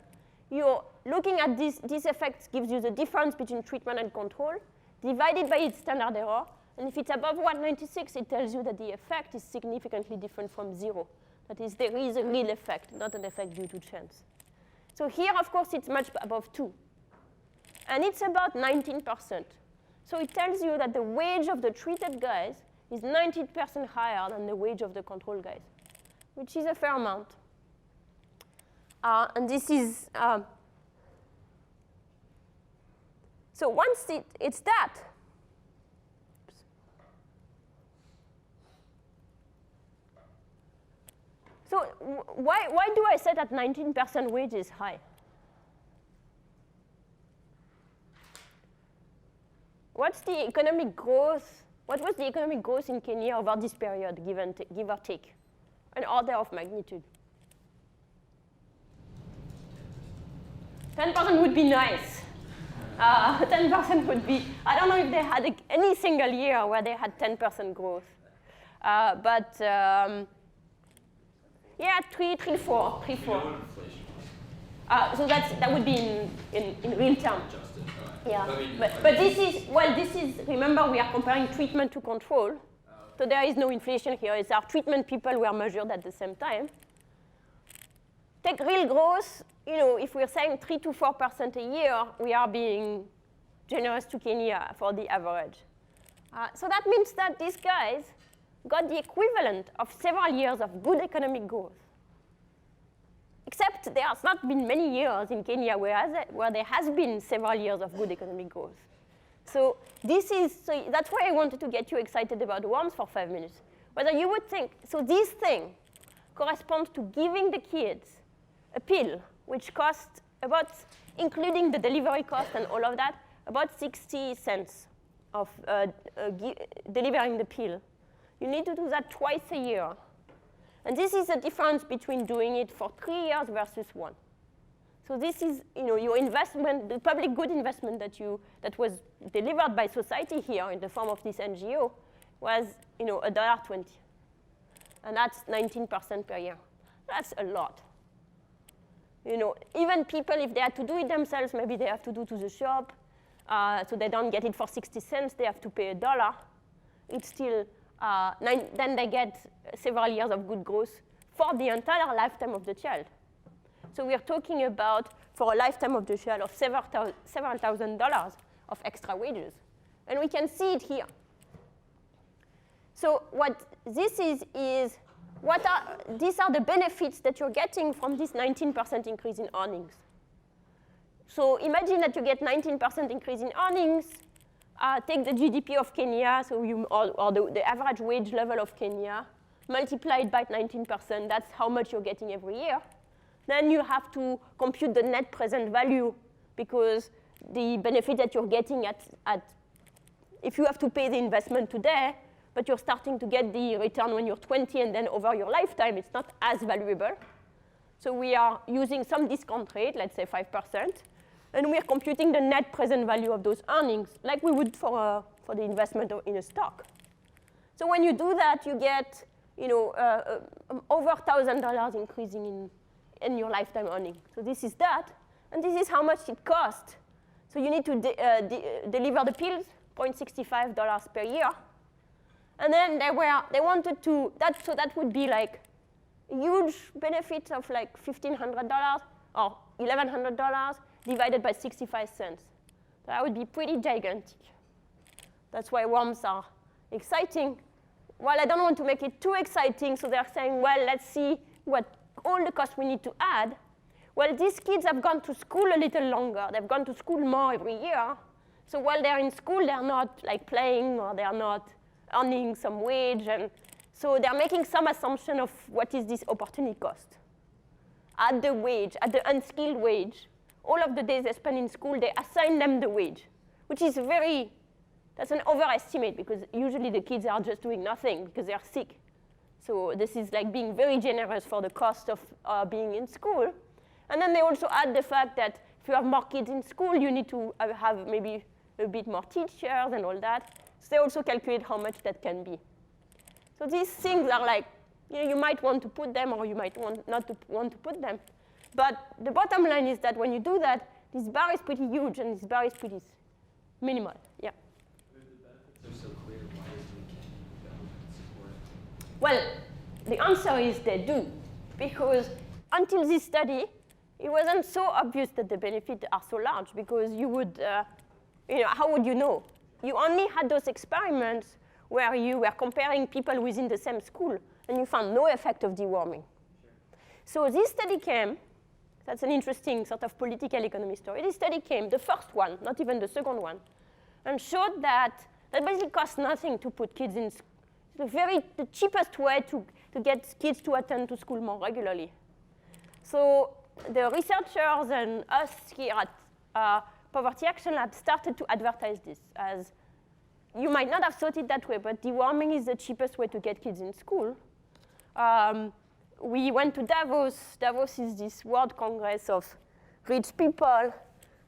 you're looking at this effect gives you the difference between treatment and control, divided by its standard error. And if it's above 196, it tells you that the effect is significantly different from 0. That is, there is a real effect, not an effect due to chance. So here, of course, it's much above 2. And it's about 19%. So it tells you that the wage of the treated guys is 19% higher than the wage of the control guys, which is a fair amount. And this is, so once it's that, so why do I say that 19% wage is high? What's the economic growth? What was the economic growth in Kenya over this period, give or take? An order of magnitude. 10% would be nice. 10% would be, I don't know if they had any single year where they had 10% growth. Yeah, 3, 4. So that would be in real terms. Yeah, but this is, remember we are comparing treatment to control. So there is no inflation here. It's our treatment people were measured at the same time. Take real growth, if we're saying 3 to 4% a year, we are being generous to Kenya for the average. So that means that these guys got the equivalent of several years of good economic growth. Except there has not been many years in Kenya where there has been several years of good economic growth. So that's why I wanted to get you excited about worms for 5 minutes. Whether you would think, so this thing corresponds to giving the kids a pill, which costs about, including the delivery cost and all of that, about 60 cents of delivering the pill. You need to do that twice a year. And this is the difference between doing it for 3 years versus 1. So this is your investment, the public good investment that was delivered by society here in the form of this NGO was $1.20. And that's 19% per year. That's a lot. Even people, if they had to do it themselves, maybe they have to do to the shop, so they don't get it for 60 cents, they have to pay $1. It's still, then they get several years of good growth for the entire lifetime of the child. So we're talking about, for a lifetime of the child, of several $1,000s of extra wages. And we can see it here. So what this is these are the benefits that you're getting from this 19% increase in earnings. So imagine that you get 19% increase in earnings. Take the GDP of Kenya, so or the average wage level of Kenya, multiply it by 19%. That's how much you're getting every year. Then you have to compute the net present value, because the benefit that you're getting if you have to pay the investment today, but you're starting to get the return when you're 20 and then over your lifetime, it's not as valuable. So we are using some discount rate, let's say 5%, and we're computing the net present value of those earnings like we would for the investment in a stock. So when you do that, you get over $1,000 increasing in your lifetime earning. So this is that, and this is how much it costs. So you need to deliver the pills, $0.65 per year. And then they wanted to, so that would be like a huge benefit of like $1,500 or $1,100 divided by 65 cents. So that would be pretty gigantic. That's why worms are exciting. Well, I don't want to make it too exciting, so they're saying, well, let's see what all the costs we need to add. Well, these kids have gone to school a little longer. They've gone to school more every year. So while they're in school, they're not like playing, or they're not earning some wage. And so they're making some assumption of what is this opportunity cost. Add the wage, add the unskilled wage, all of the days they spend in school, they assign them the wage, which is that's an overestimate because usually the kids are just doing nothing because they're sick. So this is like being very generous for the cost of being in school. And then they also add the fact that if you have more kids in school, you need to have maybe a bit more teachers and all that. So they also calculate how much that can be. So these things are like, you might want to put them or you might not want to put them. But the bottom line is that when you do that, this bar is pretty huge and this bar is pretty minimal. Yeah. If the benefits are so clear, why isn't government support it? Well, the answer is they do. Because until this study, it wasn't so obvious that the benefits are so large because you would, how would you know? You only had those experiments where you were comparing people within the same school and you found no effect of deworming. So this study came. That's an interesting sort of political economy story. This study came, the first one, not even the second one, and showed that basically costs nothing to put kids in school. The cheapest way to get kids to attend to school more regularly. So the researchers and us here at Poverty Action Lab started to advertise this as, you might not have thought it that way, but deworming is the cheapest way to get kids in school. We went to Davos. Davos is this world congress of rich people.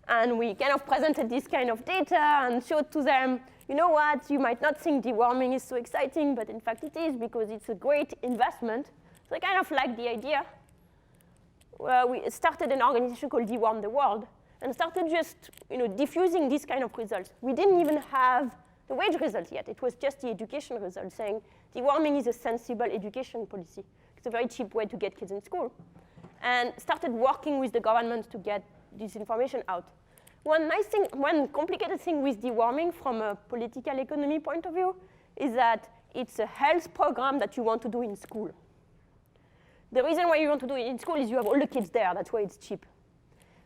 And we kind of presented this kind of data and showed to them, you know what, you might not think deworming is so exciting, but in fact it is because it's a great investment. So I kind of liked the idea. We started an organization called Deworm the World and started just diffusing these kind of results. We didn't even have the wage result yet. It was just the education result saying deworming is a sensible education policy. It's a very cheap way to get kids in school. And started working with the government to get this information out. One complicated thing with deworming from a political economy point of view is that it's a health program that you want to do in school. The reason why you want to do it in school is you have all the kids there. That's why it's cheap.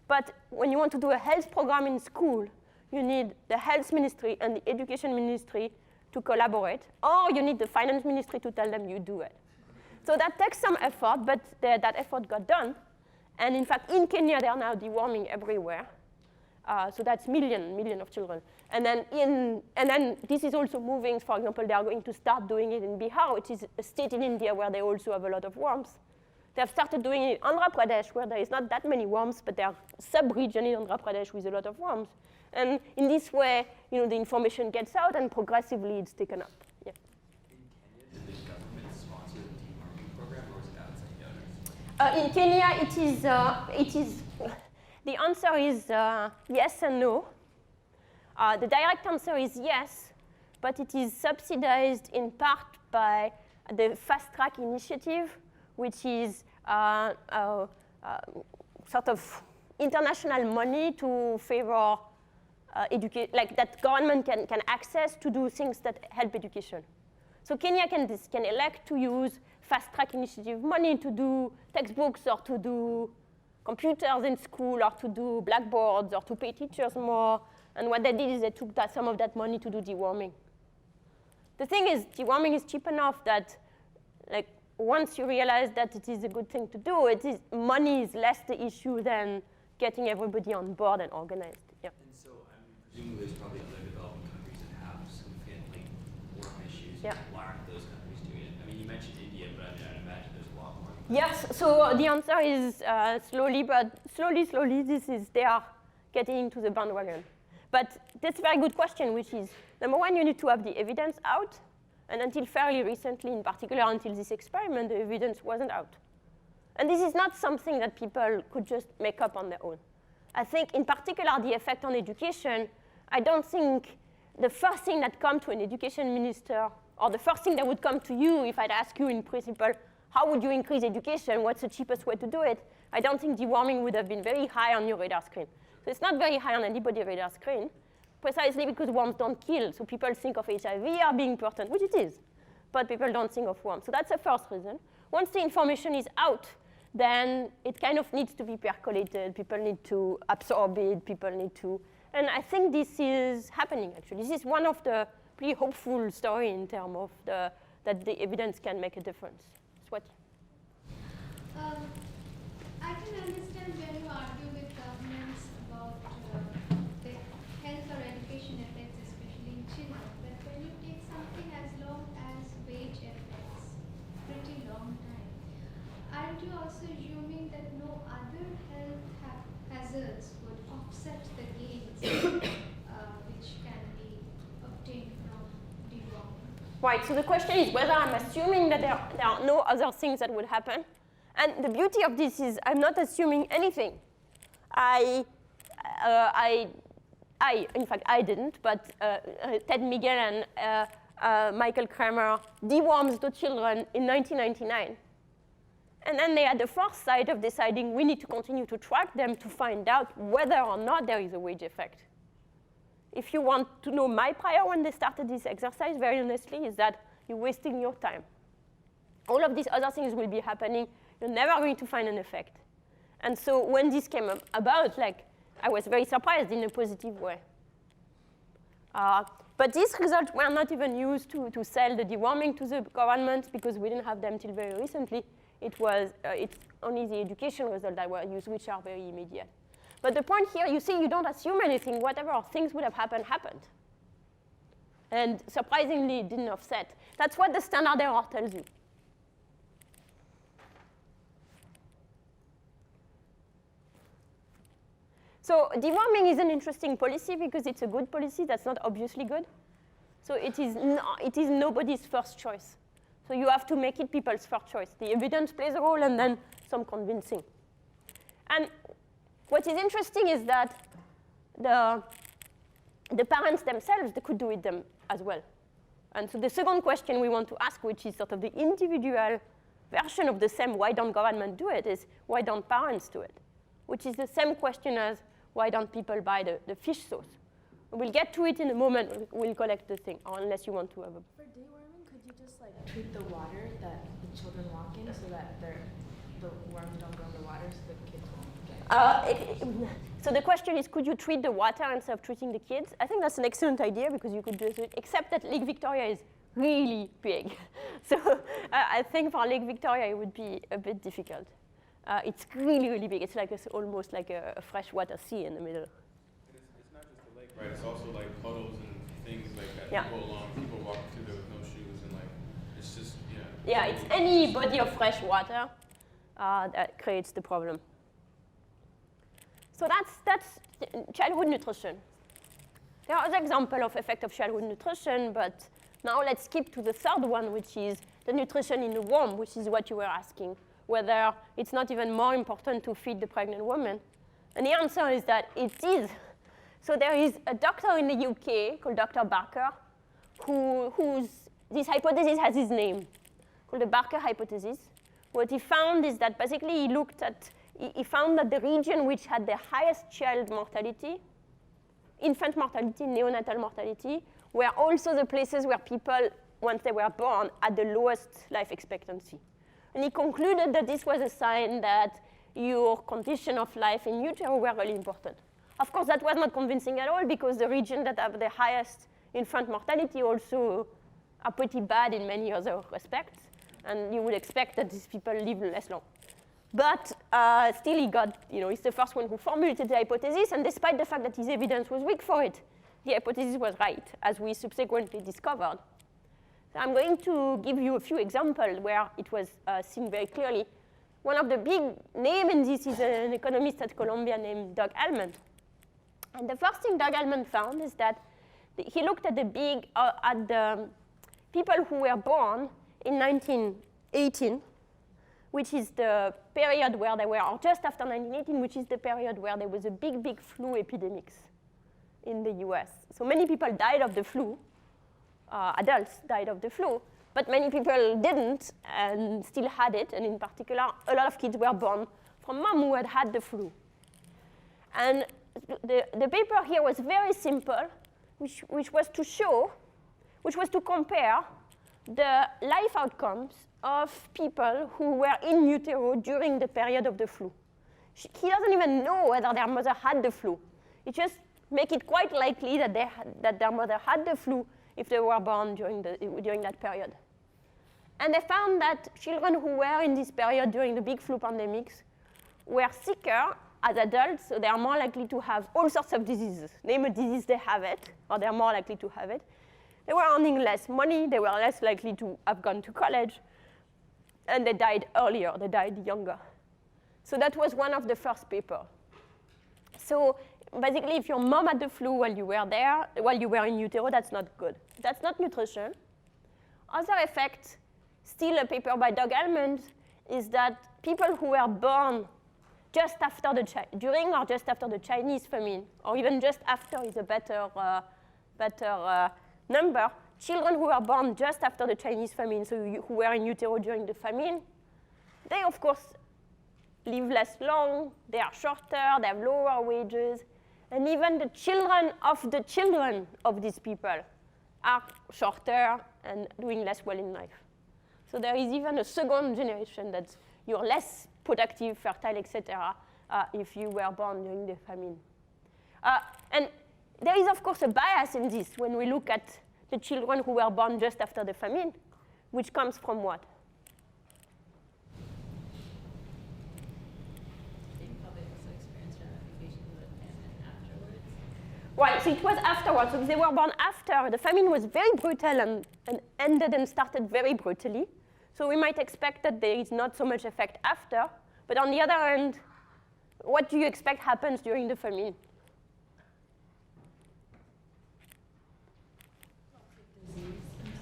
But when you want to do a health program in school, you need the health ministry and the education ministry to collaborate, or you need the finance ministry to tell them you do it. So that takes some effort, but that effort got done. And in fact, in Kenya, they are now deworming everywhere. So that's million of children. And then this is also moving. For example, they are going to start doing it in Bihar, which is a state in India where they also have a lot of worms. They have started doing it in Andhra Pradesh, where there is not that many worms, but there are sub-regions in Andhra Pradesh with a lot of worms. And in this way, the information gets out, and progressively it's taken up. Yeah. In Kenya, did the government sponsor the deworming program, or was it outside donors? In Kenya, it is. The answer is yes and no. The direct answer is yes, but it is subsidized in part by the Fast Track initiative, which is sort of international money to favor like that government can access to do things that help education. So Kenya can elect to use Fast Track initiative money to do textbooks or to do computers in school or to do blackboards or to pay teachers more. And what they did is they took some of that money to do deworming. The thing is, deworming is cheap enough that once you realize that it is a good thing to do, money is less the issue than getting everybody on board and organized. Yeah. And so I'm presuming there's probably other developing countries that have significant worm issues. Yeah. Why aren't those countries doing it? I mean, you mentioned India, but I'd imagine there's a lot more. Yes, so the answer is slowly, but slowly, they are getting into the bandwagon. But that's a very good question, which is, number one, you need to have the evidence out. And until fairly recently, in particular until this experiment, the evidence wasn't out. And this is not something that people could just make up on their own. I think, in particular, the effect on education, I don't think the first thing that comes to an education minister, or the first thing that would come to you if I'd ask you in principle, how would you increase education? What's the cheapest way to do it? I don't think deworming would have been very high on your radar screen. So it's not very high on anybody's radar screen, precisely because worms don't kill. So people think of HIV as being important, which it is. But people don't think of worms. So that's the first reason. Once the information is out, then it kind of needs to be percolated. People need to absorb it. People need to. And I think this is happening, actually. This is one of the pretty hopeful stories in terms of that the evidence can make a difference. Swati. I can understand when you argue with governments aren't you also assuming that no other health hazards would offset the gains which can be obtained from deworming? Right, so the question is whether I'm assuming that there are no other things that would happen. And the beauty of this is I'm not assuming anything. In fact, I didn't, but Ted Miguel and Michael Kramer dewormed the children in 1999. And then they had the foresight of deciding we need to continue to track them to find out whether or not there is a wage effect. If you want to know my prior when they started this exercise, very honestly, is that you're wasting your time. All of these other things will be happening. You're never going to find an effect. And so when this came about, I was very surprised in a positive way. But these results were not even used to sell the deworming to the government because we didn't have them till very recently. It's only the education results that were used, which are very immediate. But the point here, you see, you don't assume anything. Whatever things would have happened, happened. And surprisingly, it didn't offset. That's what the standard error tells you. So deworming is an interesting policy because it's a good policy that's not obviously good. So it is nobody's first choice. So you have to make it people's first choice. The evidence plays a role and then some convincing. And what is interesting is that the parents themselves, they could do it them as well. And so the second question we want to ask, which is sort of the individual version of the same why don't government do it, is why don't parents do it? Which is the same question as why don't people buy the fish sauce? We'll get to it in a moment. We'll collect the thing, or unless you want to have a... For deworming, could you just treat the water that the children walk in so that the worms don't go in the water so the kids won't get So the question is, could you treat the water instead of treating the kids? I think that's an excellent idea because you could do it, except that Lake Victoria is really big. So I think for Lake Victoria, it would be a bit difficult. It's really, really big. It's almost like a freshwater sea in the middle. And it's not just a lake, right? It's also like puddles and things like that. Yeah. People walk through there with no shoes and it's just, Yeah, it's any body of fresh water that creates the problem. So that's childhood nutrition. There are other examples of effect of childhood nutrition, but now let's skip to the third one, which is the nutrition in the womb, which is what you were asking, whether it's not even more important to feed the pregnant woman. And the answer is that it is. So there is a doctor in the UK called Dr. Barker, this hypothesis has his name, called the Barker hypothesis. What he found is that basically he found that the region which had the highest child mortality, infant mortality, neonatal mortality, were also the places where people, once they were born, had the lowest life expectancy. And he concluded that this was a sign that your condition of life in utero were really important. Of course, that was not convincing at all because the regions that have the highest infant mortality also are pretty bad in many other respects. And you would expect that these people live less long. But still, he's the first one who formulated the hypothesis. And despite the fact that his evidence was weak for it, the hypothesis was right, as we subsequently discovered. So I'm going to give you a few examples where it was seen very clearly. One of the big names in this is an economist at Columbia named Doug Elman. And the first thing Doug Elman found is that he looked at the people who were born in 1918, which is the period where they were, or just after 1918, which is the period where there was a big flu epidemics in the US. So many people died of the flu. Adults died of the flu, but many people didn't and still had it. And in particular, a lot of kids were born from mom who had had the flu. And the paper here was very simple, which was to compare the life outcomes of people who were in utero during the period of the flu. He doesn't even know whether their mother had the flu. It just makes it quite likely that their mother had the flu if they were born during that period. And they found that children who were in this period during the big flu pandemics were sicker as adults, so they are more likely to have all sorts of diseases. Name a disease, they have it, or they're more likely to have it. They were earning less money, they were less likely to have gone to college. And they died earlier, they died younger. So that was one of the first papers. So basically, if your mom had the flu while you were there, while you were in utero, that's not good. That's not nutrition. Other effect, still a paper by Doug Almond, is that people who were born just after during or just after the Chinese famine, or even just after is a better number, children who were born just after the Chinese famine, so who were in utero during the famine, they of course live less long, they are shorter, they have lower wages, and even the children of these people are shorter and doing less well in life. So there is even a second generation that you're less productive, fertile, etc., if you were born during the famine. And there is, of course, a bias in this when we look at the children who were born just after the famine, which comes from what? Well, so it was afterwards. So they were born after. The famine was very brutal and ended and started very brutally. So we might expect that there is not so much effect after. But on the other hand, what do you expect happens during the famine?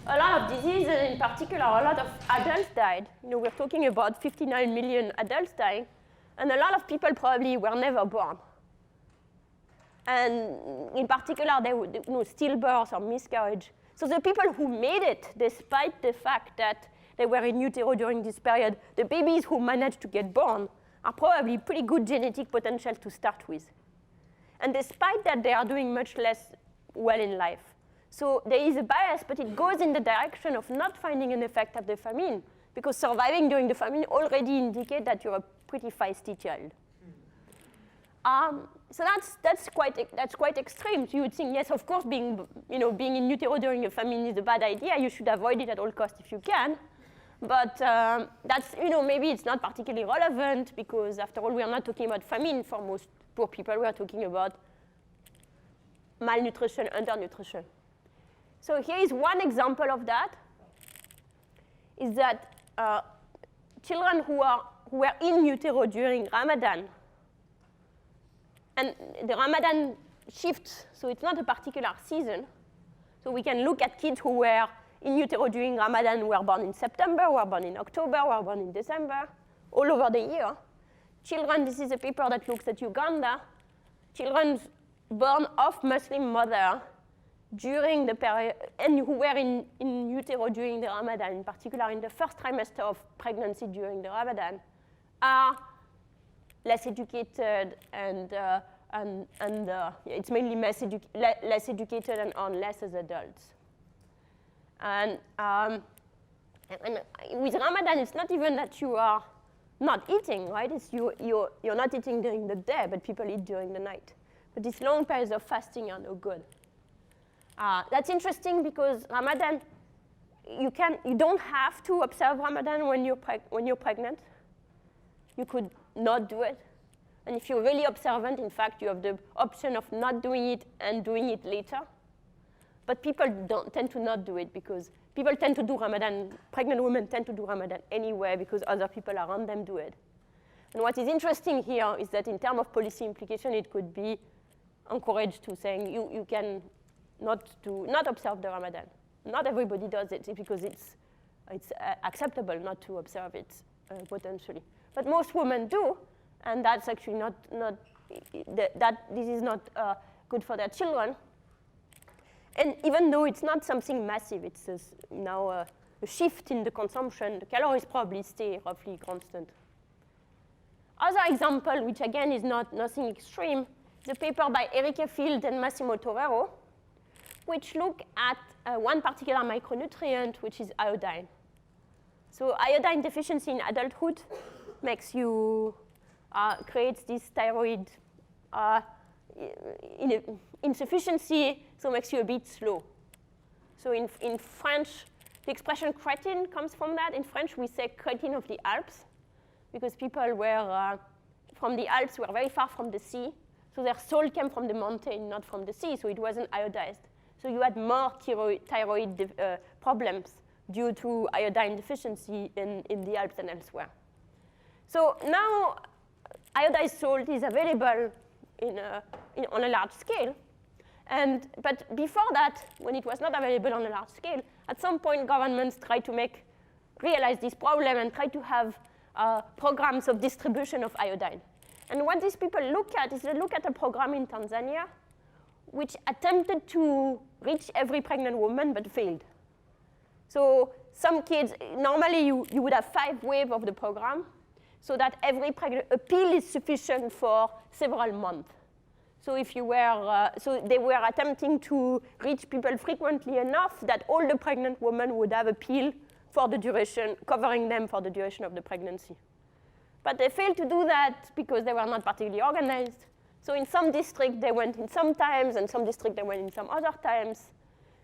A lot of disease, and in particular, a lot of adults died. You know, we're talking about 59 million adults dying, and a lot of people probably were never born. And in particular, they would, stillbirth or miscarriage. So the people who made it, despite the fact that they were in utero during this period, the babies who managed to get born are probably pretty good genetic potential to start with. And despite that, they are doing much less well in life. So there is a bias, but it goes in the direction of not finding an effect of the famine, because surviving during the famine already indicates that you're a pretty feisty child. So that's quite extreme. So you would think, yes, of course, being in utero during a famine is a bad idea. You should avoid it at all costs if you can. But that's, maybe it's not particularly relevant, because after all, we are not talking about famine for most poor people. We are talking about malnutrition, undernutrition. So here is one example of that, is that children who were in utero during Ramadan, and the Ramadan shifts, so it's not a particular season. So we can look at kids who were in utero during Ramadan, who were born in September, who were born in October, who were born in December, all over the year. Children, this is a paper that looks at Uganda. Children born of Muslim mother during the period, and who were in utero during the Ramadan, in particular in the first trimester of pregnancy during the Ramadan, are less educated and it's mainly less educated and earn less as adults. And with Ramadan, it's not even that you are not eating, right? It's you're not eating during the day, but people eat during the night. But these long periods of fasting are no good. That's interesting because Ramadan, you don't have to observe Ramadan when you're pregnant. You could not do it. And if you're really observant, in fact, you have the option of not doing it and doing it later. But people tend to not do it because people tend to do Ramadan, pregnant women tend to do Ramadan anyway because other people around them do it. And what is interesting here is that in terms of policy implication, it could be encouraged to saying you can not observe the Ramadan. Not everybody does it because it's acceptable not to observe it potentially. But most women do, and that's actually this is not good for their children. And even though it's not something massive, it's now a shift in the consumption, the calories probably stay roughly constant. Other example, which again is nothing extreme, is a paper by Erika Field and Massimo Torero, which look at one particular micronutrient, which is iodine. So iodine deficiency in adulthood makes you creates this thyroid insufficiency, so makes you a bit slow. So in French, the expression crétin comes from that. In French, we say crétin of the Alps, because people were from the Alps were very far from the sea, so their soul came from the mountain, not from the sea, so it wasn't iodized. So you had more thyroid problems due to iodine deficiency in the Alps and elsewhere. So now iodized salt is available on a large scale. But before that, when it was not available on a large scale, at some point governments tried to realize this problem and try to have programs of distribution of iodine. And what these people look at is they look at a program in Tanzania which attempted to reach every pregnant woman but failed. So some kids, normally you would have 5 waves of the program so that every appeal is sufficient for several months. So if you were, so they were attempting to reach people frequently enough that all the pregnant women would have a pill for the duration, covering them for the duration of the pregnancy. But they failed to do that because they were not particularly organized. So in some districts, they went in some times, and some districts, they went in some other times.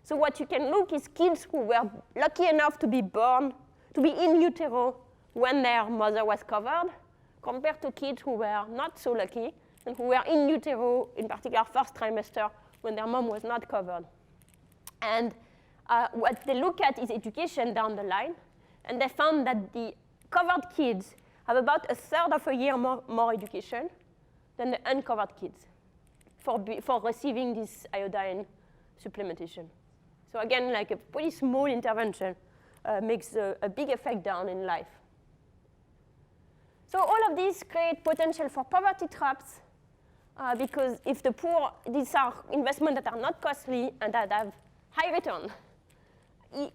So what you can look is kids who were lucky enough to be born, to be in utero when their mother was covered, compared to kids who were not so lucky, and who were in utero, in particular first trimester, when their mom was not covered. And what they look at is education down the line. And they found that the covered kids have about 1/3 of a year more education than the uncovered kids for receiving this iodine supplementation. So again, like a pretty small intervention makes a big effect down in life. So all of these create potential for poverty traps because if the poor, these are investments that are not costly and that have high return.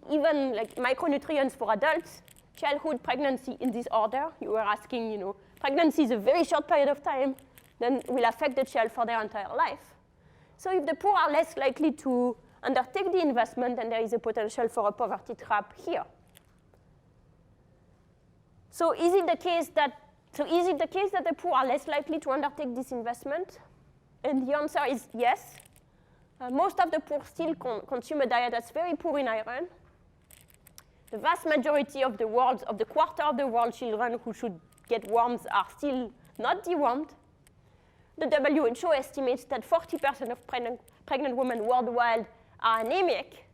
Even like micronutrients for adults, childhood pregnancy in this order, you were asking, pregnancy is a very short period of time, then will affect the child for their entire life. So if the poor are less likely to undertake the investment, then there is a potential for a poverty trap here. So is it the case that the poor are less likely to undertake this investment? And the answer is yes. Most of the poor still consume a diet that's very poor in iron. The vast majority of the quarter of the world children who should get worms are still not dewormed. The WHO estimates that 40% of pregnant women worldwide are anemic.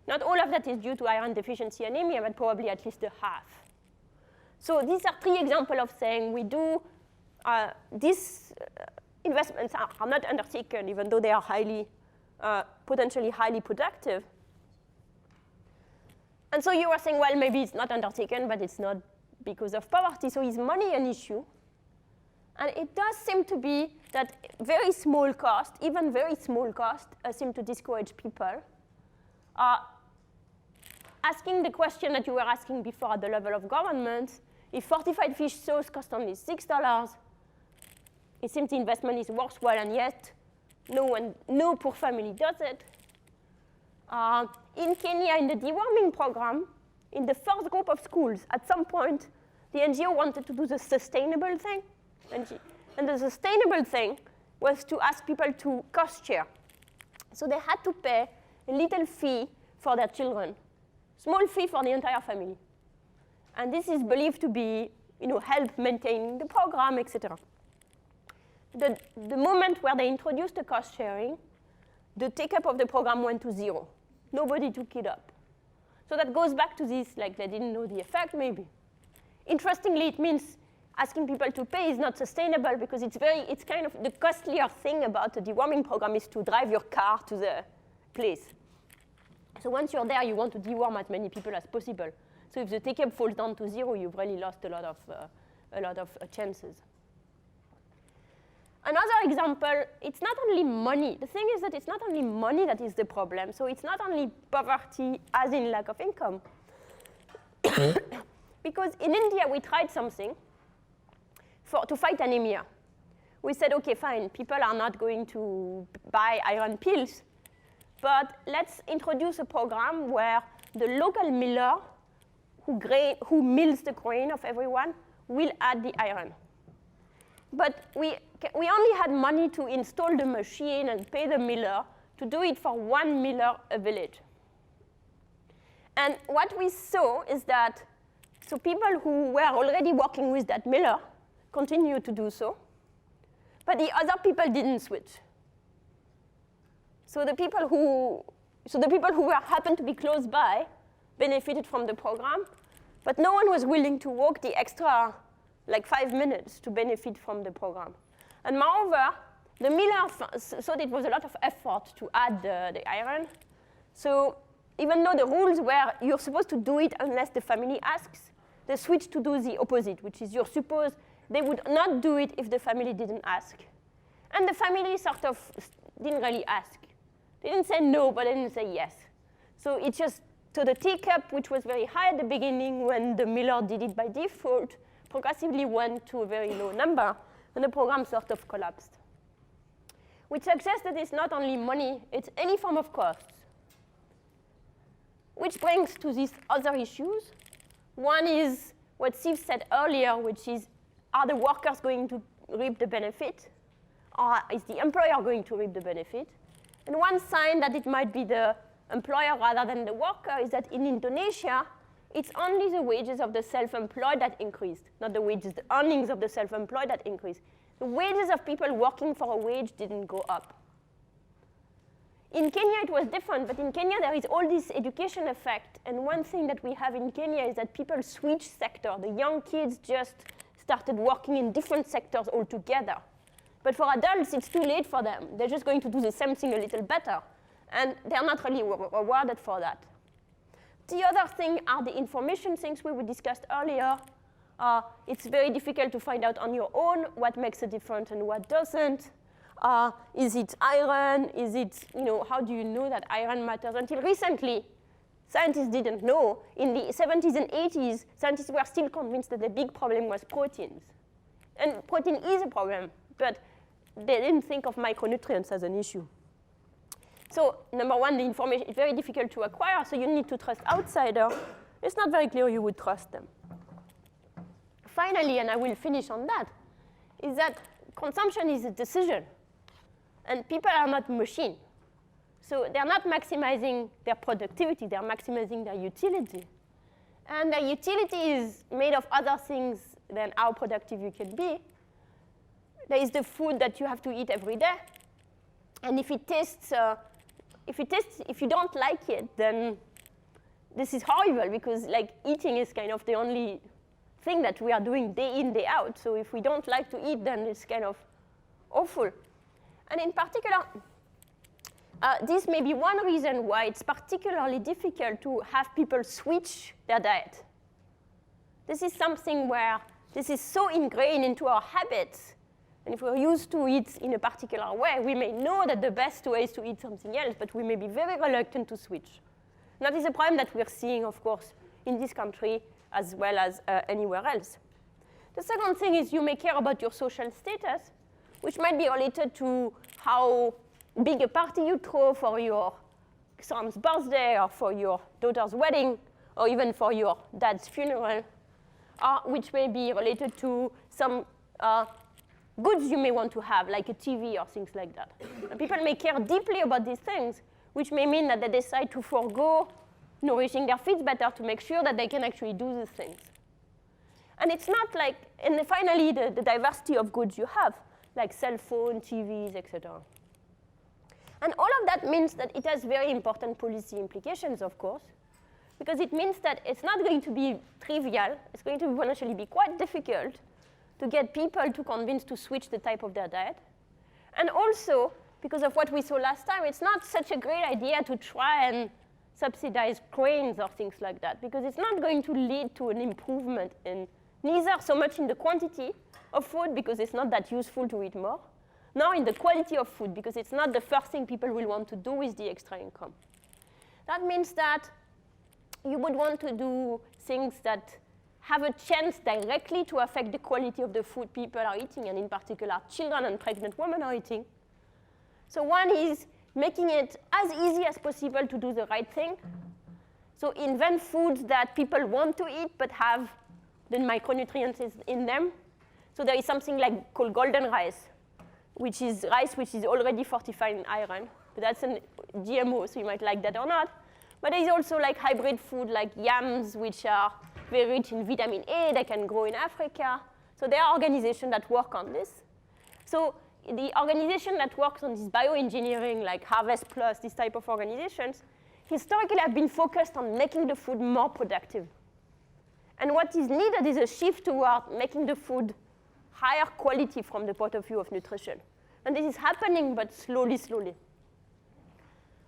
Not all of that is due to iron deficiency anemia, but probably at least a half. So these are 3 examples of saying we do, these investments are not undertaken, even though they are potentially highly productive. And so you were saying, well, maybe it's not undertaken, but it's not because of poverty. So is money an issue? And it does seem to be that very small cost, even very small cost, seem to discourage people. Asking the question that you were asking before at the level of government, if fortified fish sauce costs only $6, it seems the investment is worthwhile, and yet no poor family does it. In Kenya, in the deworming program, in the first group of schools, at some point, the NGO wanted to do the sustainable thing. And the sustainable thing was to ask people to cost share. So they had to pay a little fee for their children, small fee for the entire family. And this is believed to be, help maintaining the program, etc. The moment where they introduced the cost sharing, the take-up of the program went to 0. Nobody took it up. So that goes back to this, like they didn't know the effect, maybe. Interestingly, it means asking people to pay is not sustainable because it's kind of the costlier thing about the deworming program is to drive your car to the place. So once you're there, you want to deworm as many people as possible. So if the take-up falls down to 0, you've really lost a lot of chances. Another example, it's not only money. The thing is that it's not only money that is the problem. So it's not only poverty as in lack of income. Because in India, we tried something to fight anemia. We said, OK, fine, people are not going to buy iron pills, but let's introduce a program where the local miller who mills the grain of everyone will add the iron. But we only had money to install the machine and pay the miller to do it for 1 miller a village. And what we saw is that so people who were already working with that miller continued to do so, but the other people didn't switch. So the people who happened to be close by, benefited from the program, but no one was willing to walk the extra, like 5 minutes to benefit from the program. And moreover, the Millers thought it was a lot of effort to add the iron. So even though the rules were you're supposed to do it unless the family asks, they switched to do the opposite, which is you're supposed they would not do it if the family didn't ask. And the family sort of didn't really ask. They didn't say no, but they didn't say yes. So it just, so the teacup, which was very high at the beginning when the Miller did it by default, progressively went to a very low number, and the program sort of collapsed. Which suggests that it's not only money, it's any form of costs. Which brings to these other issues. One is what Steve said earlier, which is, are the workers going to reap the benefit? Or is the employer going to reap the benefit? And one sign that it might be the employer rather than the worker is that in Indonesia, it's only the wages of the self-employed that increased, not the wages, the earnings of the self-employed that increased. The wages of people working for a wage didn't go up. In Kenya, it was different, but in Kenya, there is all this education effect. And one thing that we have in Kenya is that people switch sector. The young kids just started working in different sectors altogether. But for adults, it's too late for them. They're just going to do the same thing a little better. And they're not really rewarded for that. The other thing are the information things we discussed earlier. It's very difficult to find out on your own what makes a difference and what doesn't. Is it iron? Is it, how do you know that iron matters? Until recently, scientists didn't know. In the 70s and 80s, scientists were still convinced that the big problem was proteins. And protein is a problem, but they didn't think of micronutrients as an issue. So number one, the information is very difficult to acquire, so you need to trust outsiders. It's not very clear you would trust them. Finally, and I will finish on that, is that consumption is a decision. And people are not machines. So they're not maximizing their productivity, they're maximizing their utility. And their utility is made of other things than how productive you can be. There is the food that you have to eat every day. And if you don't like it, then this is horrible, because eating is kind of the only thing that we are doing day in, day out. So if we don't like to eat, then it's kind of awful. And in particular, this may be one reason why it's particularly difficult to have people switch their diet. This is something where this is so ingrained into our habits. And if we're used to eat in a particular way, we may know that the best way is to eat something else, but we may be very reluctant to switch. And that is a problem that we're seeing, of course, in this country as well as anywhere else. The second thing is you may care about your social status, which might be related to how big a party you throw for your son's birthday or for your daughter's wedding or even for your dad's funeral, which may be related to some goods you may want to have, like a TV or things like that. And people may care deeply about these things, which may mean that they decide to forego nourishing their feet better to make sure that they can actually do these things. And it's not like, and then finally, the diversity of goods you have, like cell phone, TVs, etc. And all of that means that it has very important policy implications, of course, because it means that it's not going to be trivial. It's going to potentially be quite difficult to get people to convince to switch the type of their diet. And also, because of what we saw last time, it's not such a great idea to try and subsidize grains or things like that, because it's not going to lead to an improvement in neither so much in the quantity of food, because it's not that useful to eat more, nor in the quality of food, because it's not the first thing people will want to do with the extra income. That means that you would want to do things that have a chance directly to affect the quality of the food people are eating, and in particular, children and pregnant women are eating. So one is making it as easy as possible to do the right thing. So invent foods that people want to eat but have the micronutrients in them. So there is something called golden rice, which is rice which is already fortified in iron. But that's a GMO, so you might like that or not. But there is also hybrid food like yams, which are very rich in vitamin A that can grow in Africa. So there are organizations that work on this. So the organization that works on this bioengineering, like Harvest Plus, this type of organizations, historically have been focused on making the food more productive. And what is needed is a shift toward making the food higher quality from the point of view of nutrition. And this is happening, but slowly, slowly.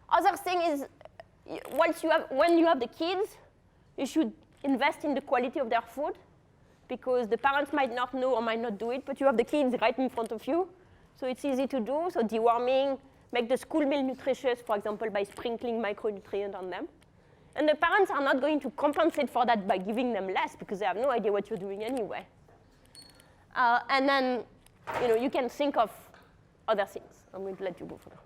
Other thing is, when you have the kids, you should invest in the quality of their food, because the parents might not know or might not do it, but you have the kids right in front of you, so it's easy to do. So deworming, make the school meal nutritious, for example, by sprinkling micronutrients on them. And the parents are not going to compensate for that by giving them less, because they have no idea what you're doing anyway. And then you can think of other things. I'm going to let you go for now.